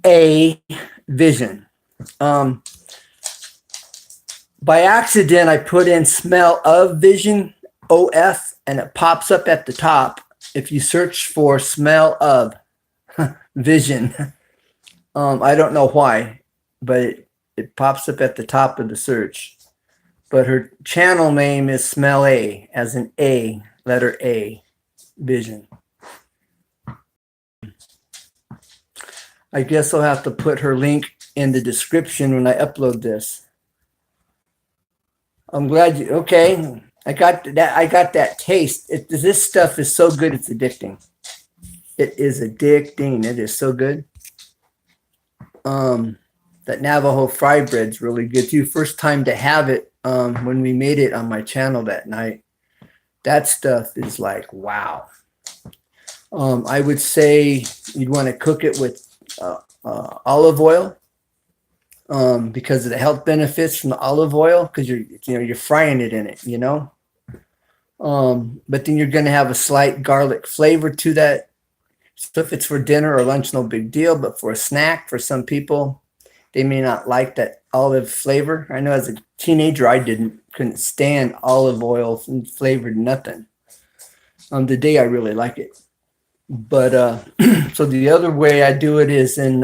a vision. By accident, I put in smell of vision, OF, and it pops up at the top. If you search for smell of vision, I don't know why, but it pops up at the top of the search. But her channel name is Smell A, as in A, letter A, vision. I guess I'll have to put her link in the description when I upload this. I'm glad you, okay. I got that taste. This stuff is so good, it's addicting. It is addicting. It is so good. That Navajo fry bread's really good too. First time to have it when we made it on my channel that night. That stuff is like, wow. I would say you'd want to cook it with olive oil because of the health benefits from the olive oil, because you're frying it in it, but then you're going to have a slight garlic flavor to that. So if it's for dinner or lunch, no big deal. But for a snack, for some people, they may not like that olive flavor. I know as a teenager, I couldn't stand olive oil flavored nothing. Today I really like it. But so the other way I do it is in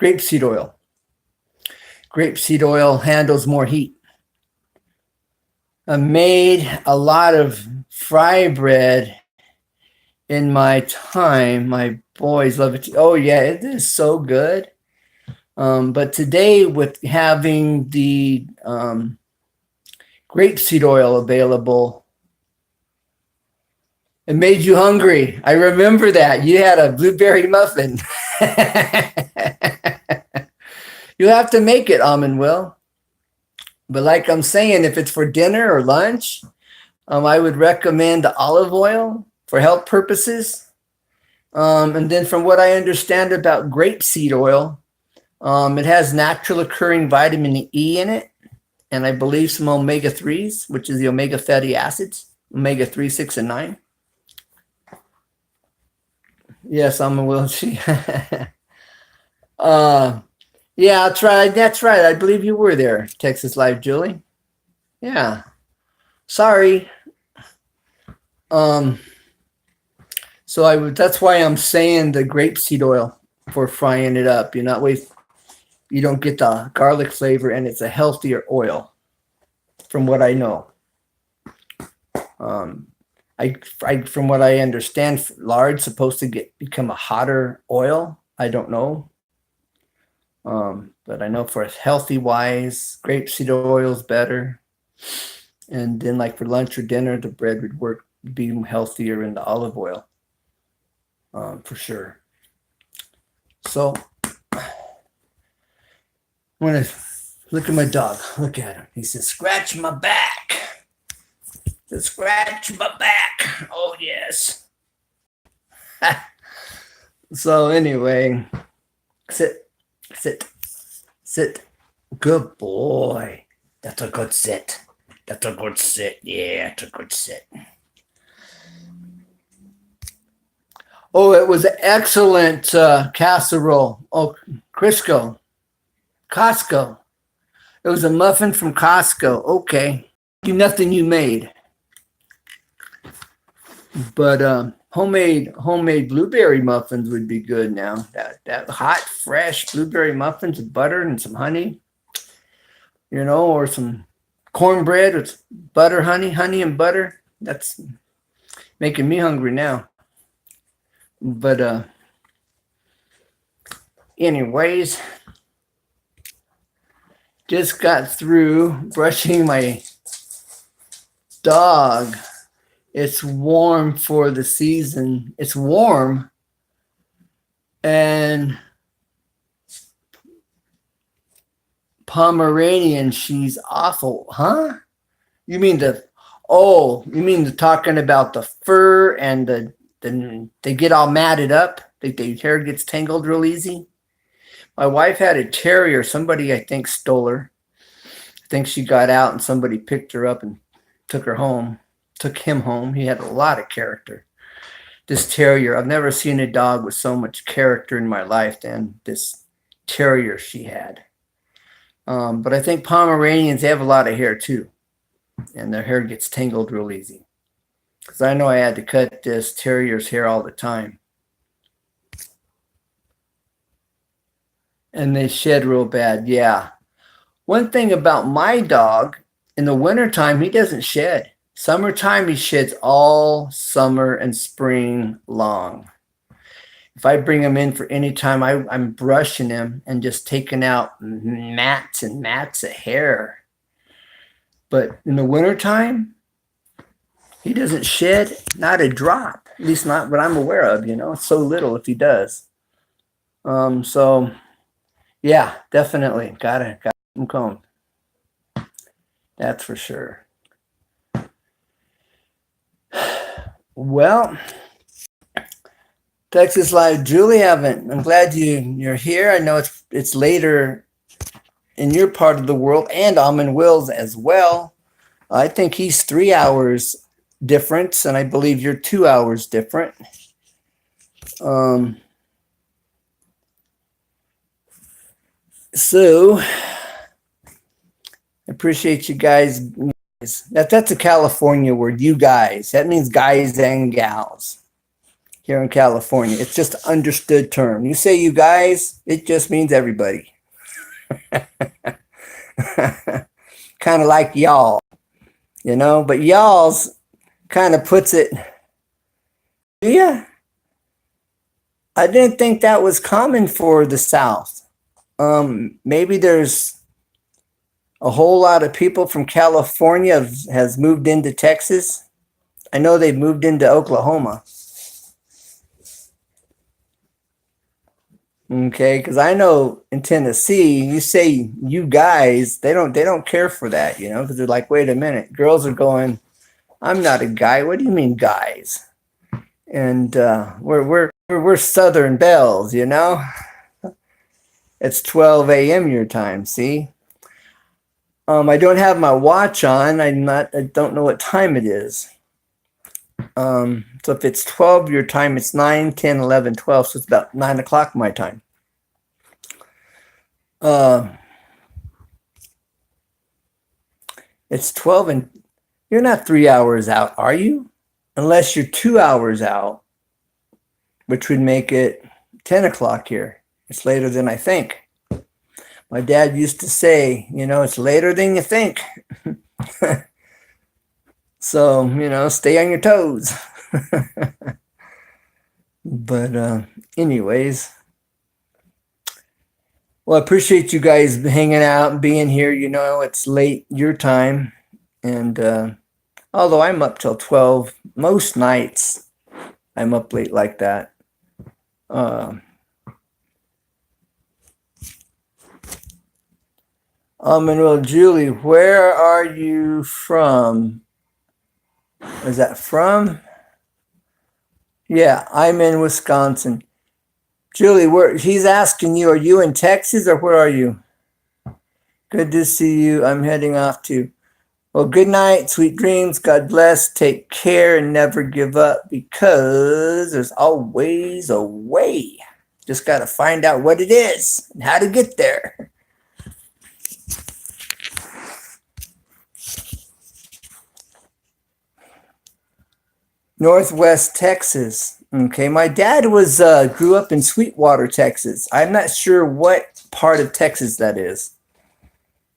grapeseed oil. Grapeseed oil handles more heat. I made a lot of fry bread in my time. My boys love it. Oh yeah, it is so good. But today, with having the grapeseed oil available, it made you hungry. I remember that. You had a blueberry muffin. You'll have to make it, Almond Will. But like I'm saying, if it's for dinner or lunch, I would recommend the olive oil for health purposes. And then from what I understand about grapeseed oil, it has natural occurring vitamin E in it, and I believe some omega-3s, which is the omega fatty acids, omega-3, 6, and 9. Yes, I'm a will. Yeah, that's right. That's right. I believe you were there, Texas Live, Julie. Yeah. Sorry. So that's why I'm saying the grapeseed oil for frying it up. You don't get the garlic flavor, and it's a healthier oil, from what I know. From what I understand, lard's supposed to become a hotter oil. I don't know. But I know for healthy wise, grapeseed oil is better. And then like for lunch or dinner, the bread would be healthier in the olive oil. For sure. So I'm gonna look at my dog. Look at him. He says, "Scratch my back." Scratch my back. Oh yes. So anyway, sit. Good boy. That's a good sit. That's a good sit. Yeah, that's a good sit. Oh, it was an excellent casserole. Oh, Crisco. Costco. It was a muffin from Costco. Okay. Nothing you made. But homemade blueberry muffins would be good now. That hot, fresh blueberry muffins with butter and some honey, or some cornbread with butter, honey and butter. That's making me hungry now. But anyways, just got through brushing my dog. It's warm for the season. It's warm. And Pomeranian, she's awful. Huh? You mean talking about the fur and they get all matted up? The hair gets tangled real easy? My wife had a terrier. Somebody, I think, stole her. I think she got out and somebody picked her up and took him home. He had a lot of character. This terrier, I've never seen a dog with so much character in my life than this terrier she had. But I think Pomeranians, they have a lot of hair too. And their hair gets tangled real easy. Because I know I had to cut this terrier's hair all the time. And they shed real bad, yeah. One thing about my dog, in the wintertime, he doesn't shed. Summertime, he sheds all summer and spring long. If I bring him in for any time, I'm brushing him and just taking out mats and mats of hair. But in the wintertime, he doesn't shed not a drop. At least not what I'm aware of, It's so little if he does. So, yeah, definitely. Gotta him combed. That's for sure. Well, Texas Live, Julie, I'm glad you're here. I know it's later in your part of the world, and Almond Wills as well. I think he's 3 hours difference, and I believe you're 2 hours different. So I appreciate you guys. That's a California word, you guys. That means guys and gals here in California. It's just an understood term. You say you guys, it just means everybody. Kind of like y'all, but y'all's kind of puts it, yeah. I didn't think that was common for the South. Maybe there's a whole lot of people from California has moved into Texas. I know they've moved into Oklahoma. Okay, because I know in Tennessee, you say you guys, they don't care for that, because they're like, wait a minute, girls are going, I'm not a guy. What do you mean, guys? And we're Southern belles, It's 12 a.m. your time. See. I don't have my watch on. I don't know what time it is. So if it's 12 your time, it's 9, 10, 11, 12. So it's about 9 o'clock my time. It's 12 and you're not 3 hours out, are you? Unless you're 2 hours out, which would make it 10 o'clock here. It's later than I think. My dad used to say, it's later than you think. So, stay on your toes. But anyways, well, I appreciate you guys hanging out and being here. It's late your time. And although I'm up till 12, most nights I'm up late like that. Monroe, Julie, where are you from? Is that from? Yeah, I'm in Wisconsin. Julie, he's asking you, are you in Texas or where are you? Good to see you. I'm heading off too. Well, good night, sweet dreams. God bless. Take care and never give up because there's always a way. Just got to find out what it is and how to get there. Northwest Texas. Okay, my dad was grew up in Sweetwater, Texas. I'm not sure what part of Texas that is,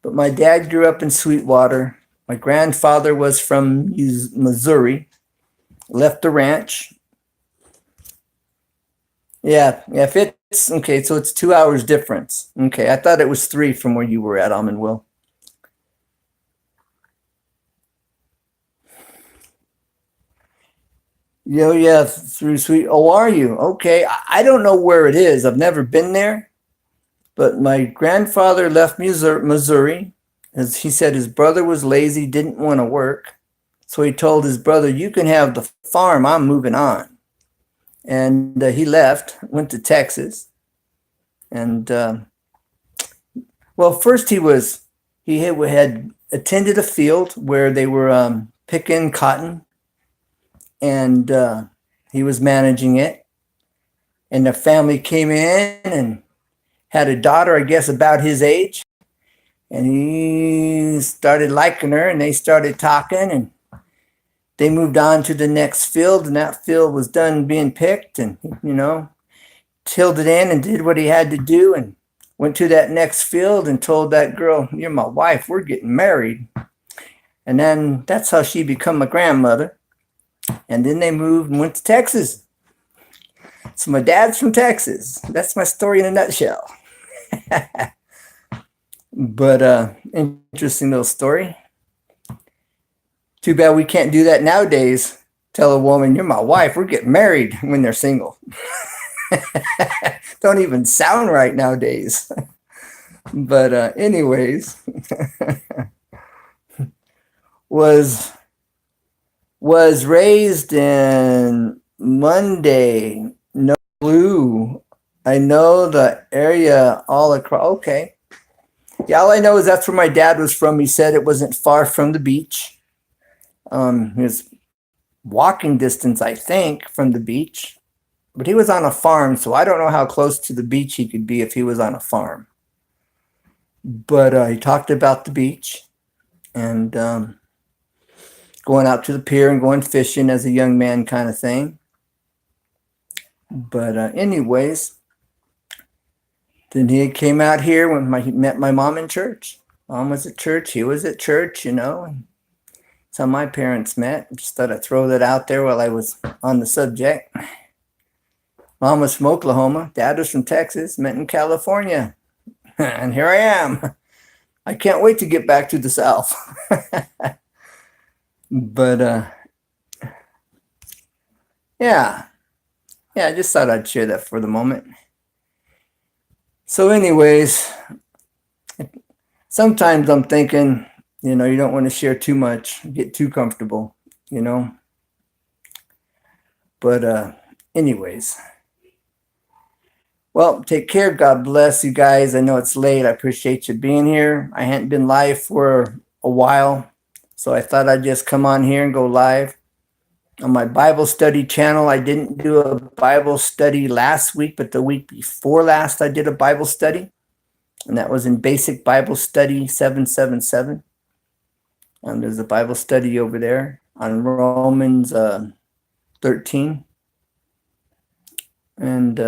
but my dad grew up in Sweetwater. My grandfather was from Missouri, left the ranch. Yeah, if it's okay, so it's 2 hours difference. Okay, I thought it was 3 from where you were at, Almond Will. Yeah, through Sweet. Oh, are you? Okay, I don't know where it is. I've never been there, but my grandfather left Missouri, as he said his brother was lazy, didn't want to work. So he told his brother, "You can have the farm. I'm moving on." And he left, went to Texas, and well, first he had attended a field where they were picking cotton, and he was managing it. And the family came in and had a daughter, I guess, about his age. And he started liking her, and they started talking, and they moved on to the next field, and that field was done being picked, and tilled it in and did what he had to do, and went to that next field and told that girl, "You're my wife. We're getting married." And then that's how she became my grandmother. And then they moved and went to Texas. So my dad's from Texas. That's my story in a nutshell. But interesting little story. Too bad we can't do that nowadays. Tell a woman, "You're my wife. We're getting married," when they're single. Don't even sound right nowadays. But anyways, was raised in Monday, no blue. I know the area all across. Okay. Yeah, all I know is that's where my dad was from. He said it wasn't far from the beach. His walking distance, I think, from the beach. But he was on a farm, so I don't know how close to the beach he could be if he was on a farm. But he talked about the beach and going out to the pier and going fishing as a young man kind of thing. But anyways, then he came out here when he met my mom in church. Mom was at church. He was at church, That's how my parents met. Just thought I'd throw that out there while I was on the subject. Mom was from Oklahoma. Dad was from Texas. Met in California. And here I am. I can't wait to get back to the South. But yeah, I just thought I'd share that for the moment. So anyways, sometimes I'm thinking, you don't want to share too much, get too comfortable, But anyways. Well, take care. God bless you guys. I know it's late. I appreciate you being here. I hadn't been live for a while, so I thought I'd just come on here and go live. On my Bible study channel, I didn't do a Bible study last week, but the week before last, I did a Bible study, and that was in Basic Bible Study 777. There's a Bible study over there on Romans 13. And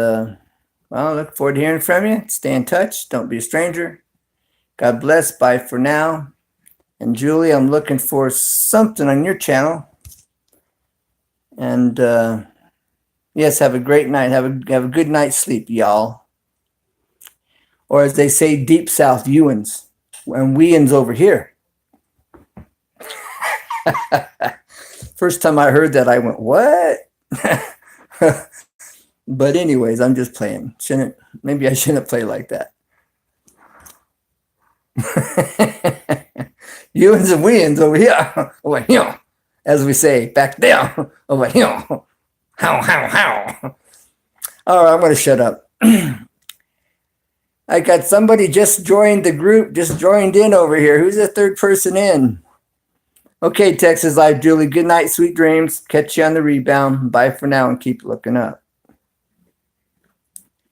well, I look forward to hearing from you. Stay in touch. Don't be a stranger. God bless. Bye for now. And Julie, I'm looking for something on your channel. And yes, have a great night. Have a good night's sleep, y'all. Or as they say, deep south, Ewans. And weans over here. First time I heard that, I went, what? But anyways, I'm just playing. Maybe I shouldn't play like that. Ewans and weans over here. Over here. As we say, back there. Over here. How. All right, I'm going to shut up. I got somebody just joined the group, just joined in over here. Who's the third person in? Okay, Texas Live, Julie. Good night, sweet dreams. Catch you on the rebound. Bye for now and keep looking up.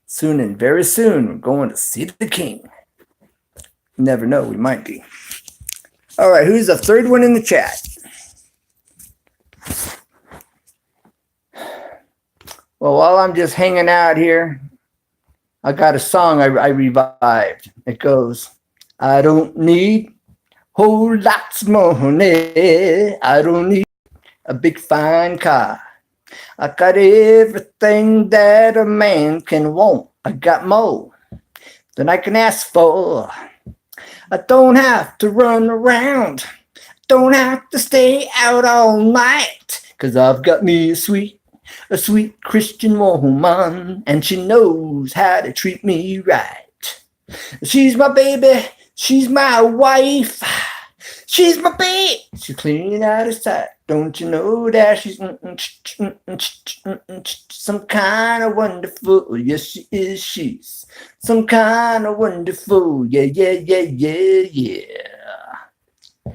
Soon and very soon, we're going to see the king. You never know, we might be. All right, who's the third one in the chat? Well, while I'm just hanging out here, I got a song I revived. It goes, I don't need whole lots of money. I don't need a big fine car. I got everything that a man can want. I got more than I can ask for. I don't have to run around. Don't have to stay out all night. 'Cause I've got me a sweet Christian woman, and she knows how to treat me right. She's my baby. She's my wife. She's my babe. She's clean out of sight. Don't you know that she's some kind of wonderful? Yes, she is. She's some kind of wonderful. Yeah, yeah, yeah, yeah, yeah.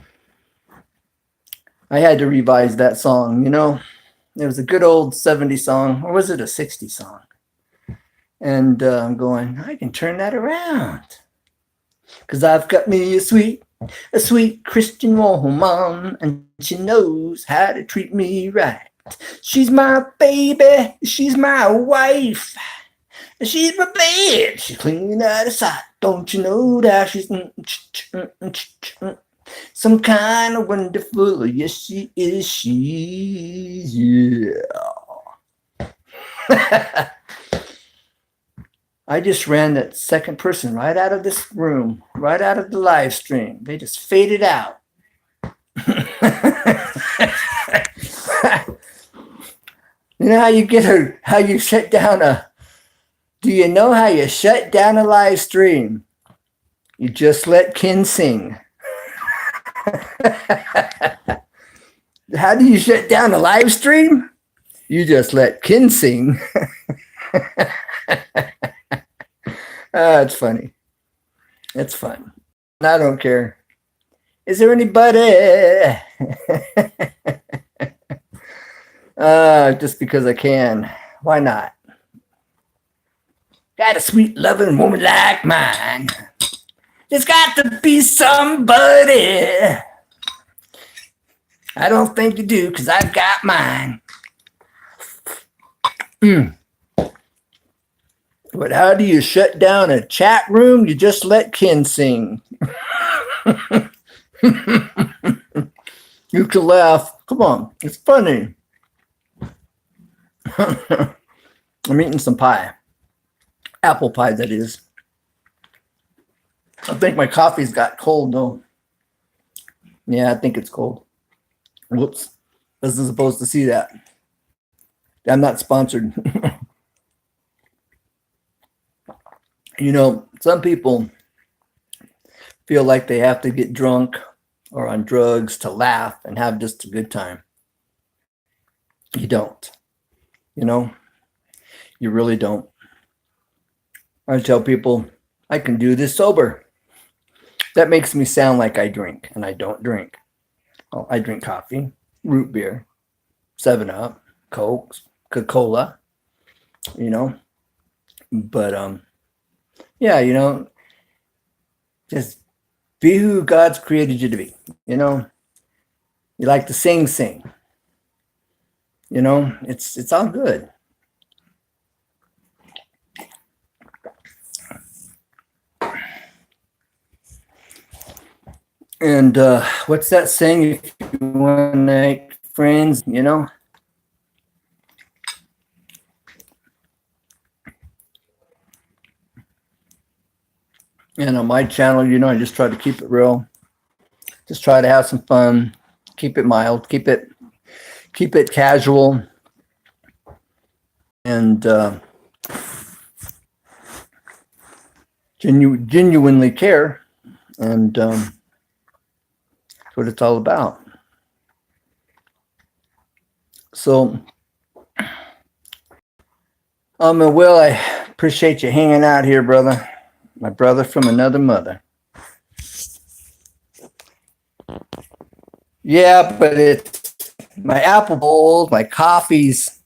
I had to revise that song, you know. It was a good old 70s song, or was it a 60s song? And I'm going, I can turn that around. Because I've got me a sweet Christian woman, and she knows how to treat me right. She's my baby, she's my wife, she's my babe, she's clean out of sight. Don't you know that she's some kind of wonderful? Yes, she is. She, yeah. I just ran that second person right out of this room, right out of the live stream. They just faded out. You know how you shut down do you know how you shut down a live stream? You just let Ken sing. How do you shut down a live stream? You just let Ken sing. It's funny. It's fun. I don't care. Is there anybody? Just because I can. Why not? Got a sweet loving woman like mine. There's got to be somebody. I don't think you do, because I've got mine. But how do you shut down a chat room? You just let Ken sing. You can laugh. Come on, it's funny. I'm eating some pie. Apple pie, that is. I think my coffee's got cold, though. Yeah, I think it's cold. Whoops. Wasn't supposed to see that. I'm not sponsored. You know, some people feel like they have to get drunk or on drugs to laugh and have just a good time. You don't. You know, you really don't. I tell people I can do this sober. That makes me sound like I drink, and I don't drink. Oh, I drink coffee, root beer, 7-Up, Coke, Coca-Cola, you know. But yeah, you know, just be who God's created you to be. You know, you like to sing. You know, it's all good. And what's that saying? If you want to make friends, you know. And on my channel, you know, I just try to keep it real. Just try to have some fun. Keep it mild. Keep it casual. And genuinely care. And that's what it's all about. So, Will, I appreciate you hanging out here, brother. My brother from another mother. Yeah, but it's my apple bowl, my coffee's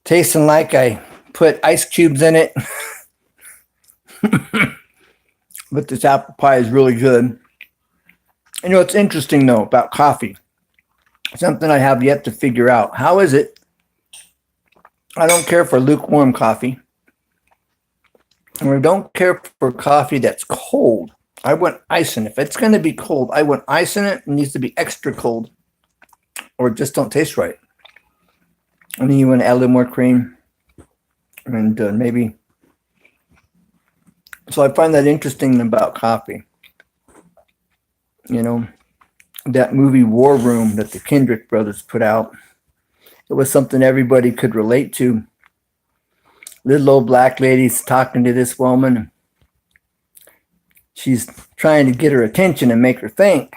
tasting like I put ice cubes in it. But this apple pie is really good. You know, it's interesting, though, about coffee. Something I have yet to figure out. How is it I don't care for lukewarm coffee. And I don't care for coffee that's cold. I want ice in it. If it's going to be cold, I want ice in it. It needs to be extra cold or it just don't taste right. And then you want to add a little more cream and maybe. So I find that interesting about coffee. You know, that movie War Room that the Kendrick brothers put out, it was something everybody could relate to. Little old black lady's talking to this woman. She's trying to get her attention and make her think.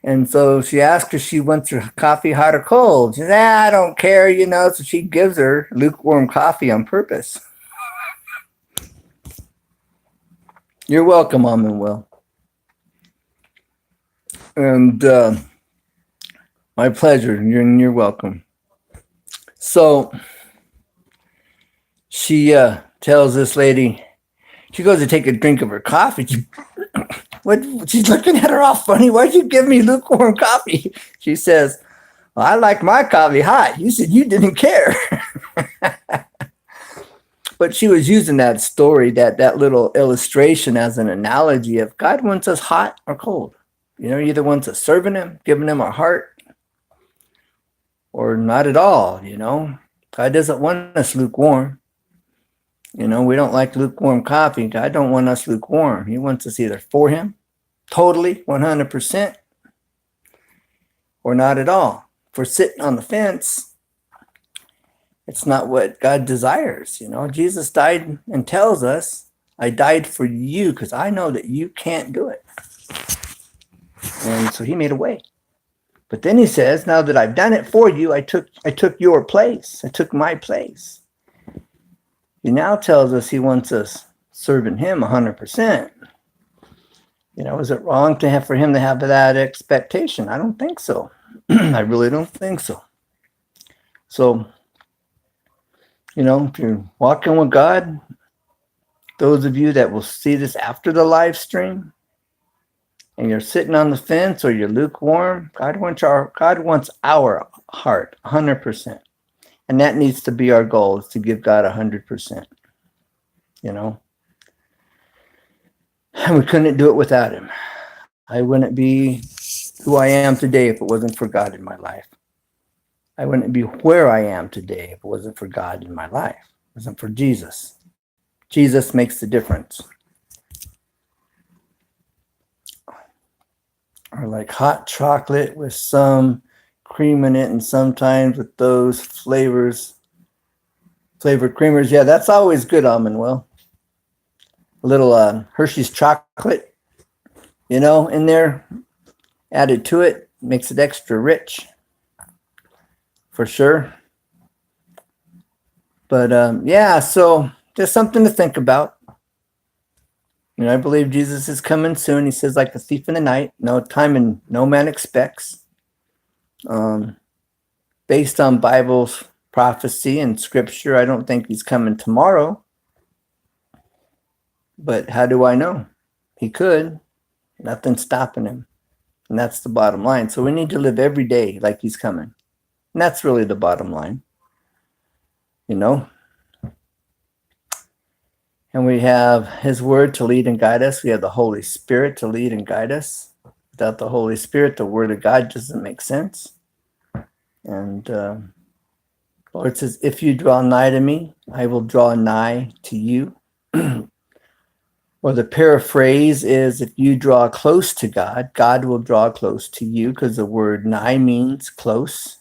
And so she asks her she wants her coffee hot or cold. She says, I don't care, you know. So she gives her lukewarm coffee on purpose. You're welcome, Mom and Will. And my pleasure. You're welcome. So she tells this lady, she goes to take a drink of her coffee. She's looking at her all funny. Why'd you give me lukewarm coffee? She says, well, I like my coffee hot. You said you didn't care. But she was using that story, that little illustration as an analogy of God wants us hot or cold. You know, either wants us serving him, giving him our heart, or not at all, you know. God doesn't want us lukewarm. You know, we don't like lukewarm coffee. God don't want us lukewarm. He wants us either for him, totally, 100%, or not at all. If we're sitting on the fence, it's not what God desires. You know, Jesus died and tells us, I died for you because I know that you can't do it. And so he made a way. But then he says, now that I've done it for you, I took your place. I took my place. He now tells us he wants us serving him 100%. You know, is it wrong for him to have that expectation? I don't think so. I really don't think so. So, you know, if you're walking with God, those of you that will see this after the live stream, and you're sitting on the fence or you're lukewarm, God wants our heart 100%. And that needs to be our goal, is to give God 100%. You know? And we couldn't do it without him. I wouldn't be who I am today if it wasn't for God in my life. I wouldn't be where I am today if it wasn't for God in my life. If it wasn't for Jesus. Jesus makes the difference. Or like hot chocolate with some cream in it, and sometimes with those flavored creamers. Yeah, that's always good, Almond Will. A little Hershey's chocolate, you know, in there, added to it, makes it extra rich, for sure. But yeah, so just something to think about. You know, I believe Jesus is coming soon. He says, like a thief in the night, no time and no man expects. Based on Bible's prophecy and scripture, I don't think he's coming tomorrow. But how do I know? He could. Nothing's stopping him. And that's the bottom line. So we need to live every day like he's coming. And that's really the bottom line. You know? And we have his word to lead and guide us. We have the Holy Spirit to lead and guide us. Without the Holy Spirit, the word of God doesn't make sense. And Lord says, if you draw nigh to me, I will draw nigh to you. Or the paraphrase is, if you draw close to God, God will draw close to you, because the word nigh means close.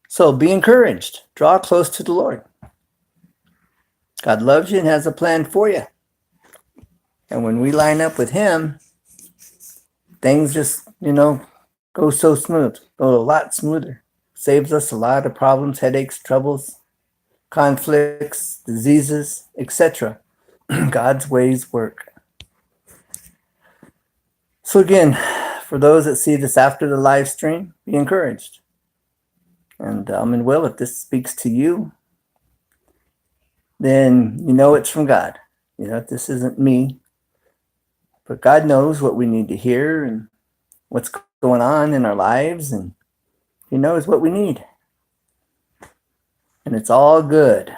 So be encouraged. Draw close to the Lord. God loves you and has a plan for you. And when we line up with him, things just, you know, go so smooth, go a lot smoother. Saves us a lot of problems, headaches, troubles, conflicts, diseases, etc. God's ways work. So again, for those that see this after the live stream, be encouraged. And Will, if this speaks to you, then you know it's from God. You know, this isn't me. But God knows what we need to hear and what's going on in our lives, and he knows what we need. and it's all good.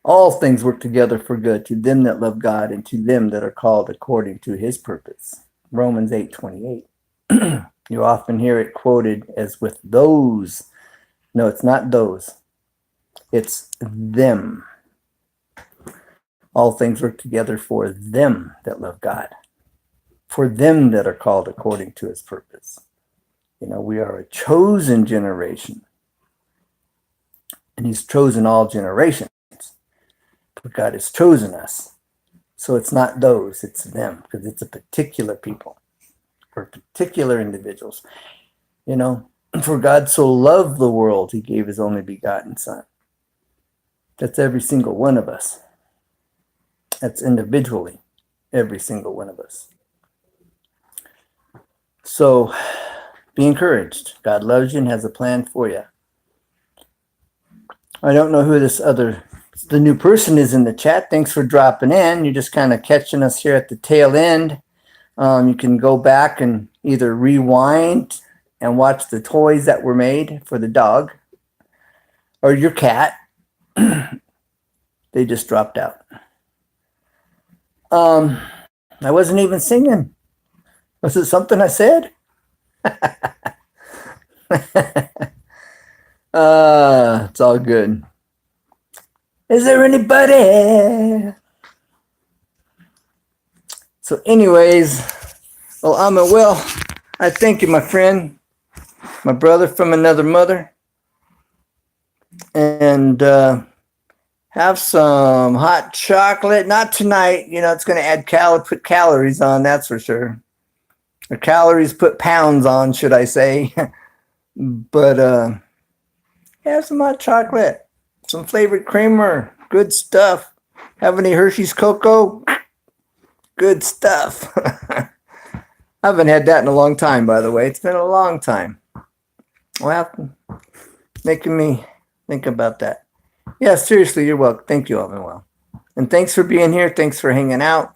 All things work together for good to them that love God and to them that are called according to his purpose. Romans 8:28. You often hear it quoted as with those. No, it's not those. It's them. All things work together for them that love God, for them that are called according to his purpose. You know, we are a chosen generation, and he's chosen all generations, but God has chosen us. So it's not those, it's them, because it's a particular people or particular individuals. You know, for God so loved the world, he gave his only begotten son. That's every single one of us. That's individually, every single one of us. So be encouraged. God loves you and has a plan for you. I don't know who the new person is in the chat. Thanks for dropping in. You're just kind of catching us here at the tail end. You can go back and either rewind and watch the toys that were made for the dog or your cat. They just dropped out. I wasn't even singing. Was it something I said? It's all good. Is there anybody? So anyways, well, I thank you, my friend, my brother from another mother. And have some hot chocolate. Not tonight. You know, it's going to add put calories on, that's for sure. Or calories put pounds on, should I say. But have some hot chocolate, some flavored creamer, good stuff. Have any Hershey's Cocoa? Good stuff. I haven't had that in a long time, by the way. It's been a long time. Well, making me think about that. Yeah, seriously, you're welcome. Thank you, Manuel. And thanks for being here. Thanks for hanging out.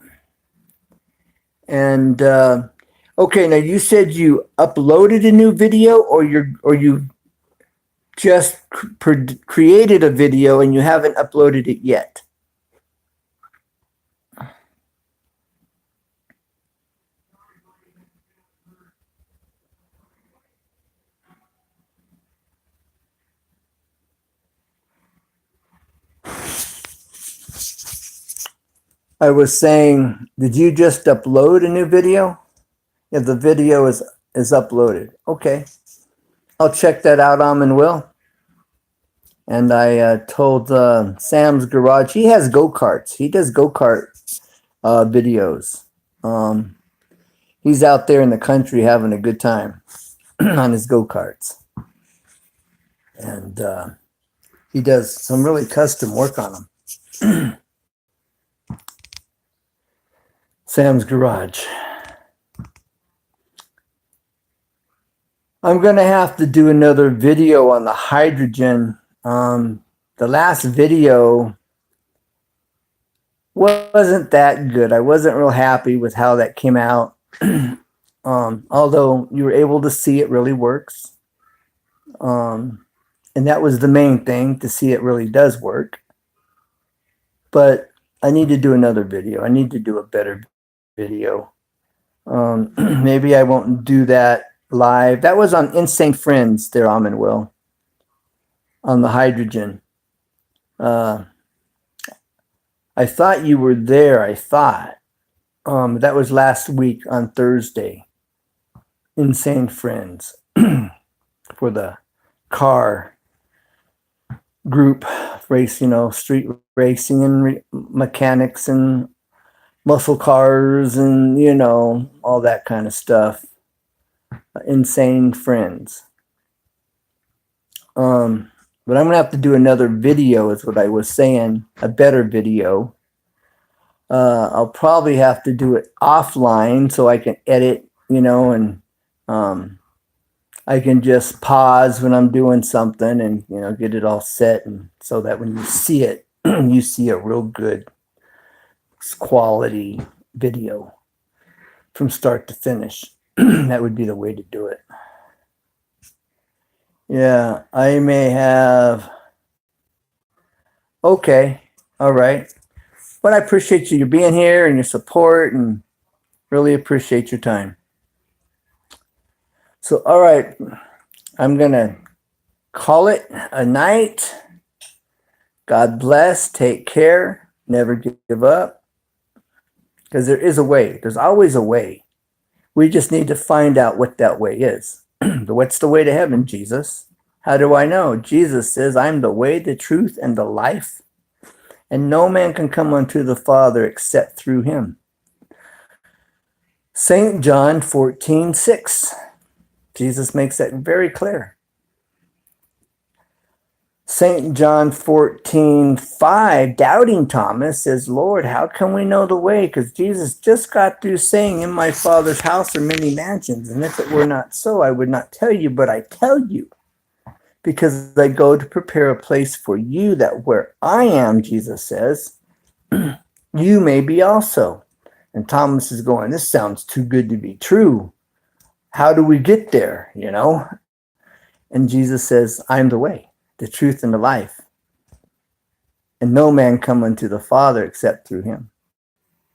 And okay, now you said you uploaded a new video, or you just created a video and you haven't uploaded it yet. I was saying, did you just upload a new video? Yeah, the video is uploaded. Okay. I'll check that out, Will. And I told Sam's Garage, he has go-karts. He does go-kart videos. He's out there in the country having a good time on his go-karts. And he does some really custom work on them. Sam's Garage. I'm going to have to do another video on the hydrogen. The last video wasn't that good. I wasn't real happy with how that came out. Although you were able to see it really works. And that was the main thing, to see it really does work. But I need to do another video. I need to do a better video. Maybe I won't do that live. That was on Insane Friends there, Will, on the hydrogen. I thought you were there. I thought. That was last week on Thursday. Insane Friends for the car group race, street racing and mechanics and muscle cars and, all that kind of stuff. Insane Friends. But I'm going to have to do another video, is what I was saying, a better video. I'll probably have to do it offline so I can edit, and I can just pause when I'm doing something and, get it all set, and so that when you see it, you see a real good quality video from start to finish. That would be the way to do it. Yeah, I may have. Okay. All right. But I appreciate you being here and your support and really appreciate your time. So, all right. I'm going to call it a night. God bless. Take care. Never give up. Because there is a way. There's always a way. We just need to find out what that way is. What's the way to heaven, Jesus? How do I know? Jesus says, I'm the way, the truth, and the life. And no man can come unto the Father except through him. St. John 14:6. Jesus makes that very clear. St. John 14:5, doubting Thomas says, Lord, how can we know the way? Because Jesus just got through saying, in my Father's house are many mansions. And if it were not so, I would not tell you, but I tell you, because I go to prepare a place for you, that where I am, Jesus says, you may be also. And Thomas is going, this sounds too good to be true. How do we get there, you know? And Jesus says, I'm the way, the truth, and the life. And no man come unto the Father except through him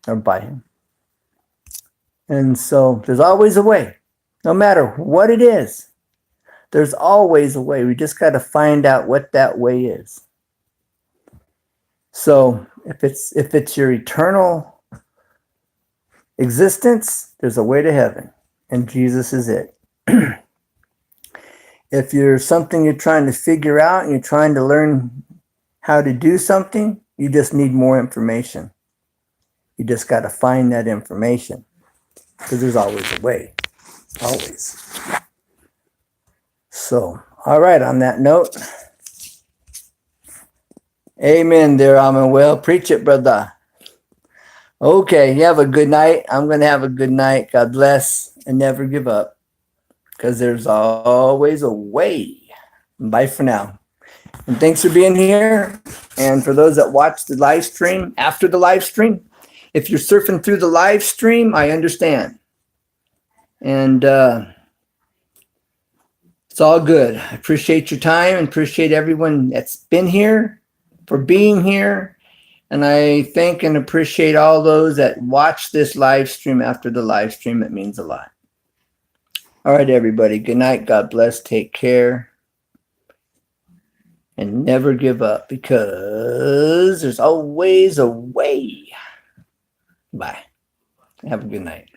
or by him. And so there's always a way, no matter what it is. There's always a way. We just got to find out what that way is. So if it's your eternal existence, there's a way to heaven, and Jesus is it. If you're something you're trying to figure out and you're trying to learn how to do something, you just need more information. You just got to find that information, because there's always a way. Always. So, all right, on that note, amen there, Well, preach it, brother. Okay, you have a good night. I'm going to have a good night. God bless, and never give up, because there's always a way. Bye for now. And thanks for being here. And for those that watch the live stream, after the live stream, if you're surfing through the live stream, I understand. And it's all good. I appreciate your time and appreciate everyone that's been here for being here. And I thank and appreciate all those that watch this live stream after the live stream. It means a lot. All right, everybody. Good night. God bless. Take care. And never give up, because there's always a way. Bye. Have a good night.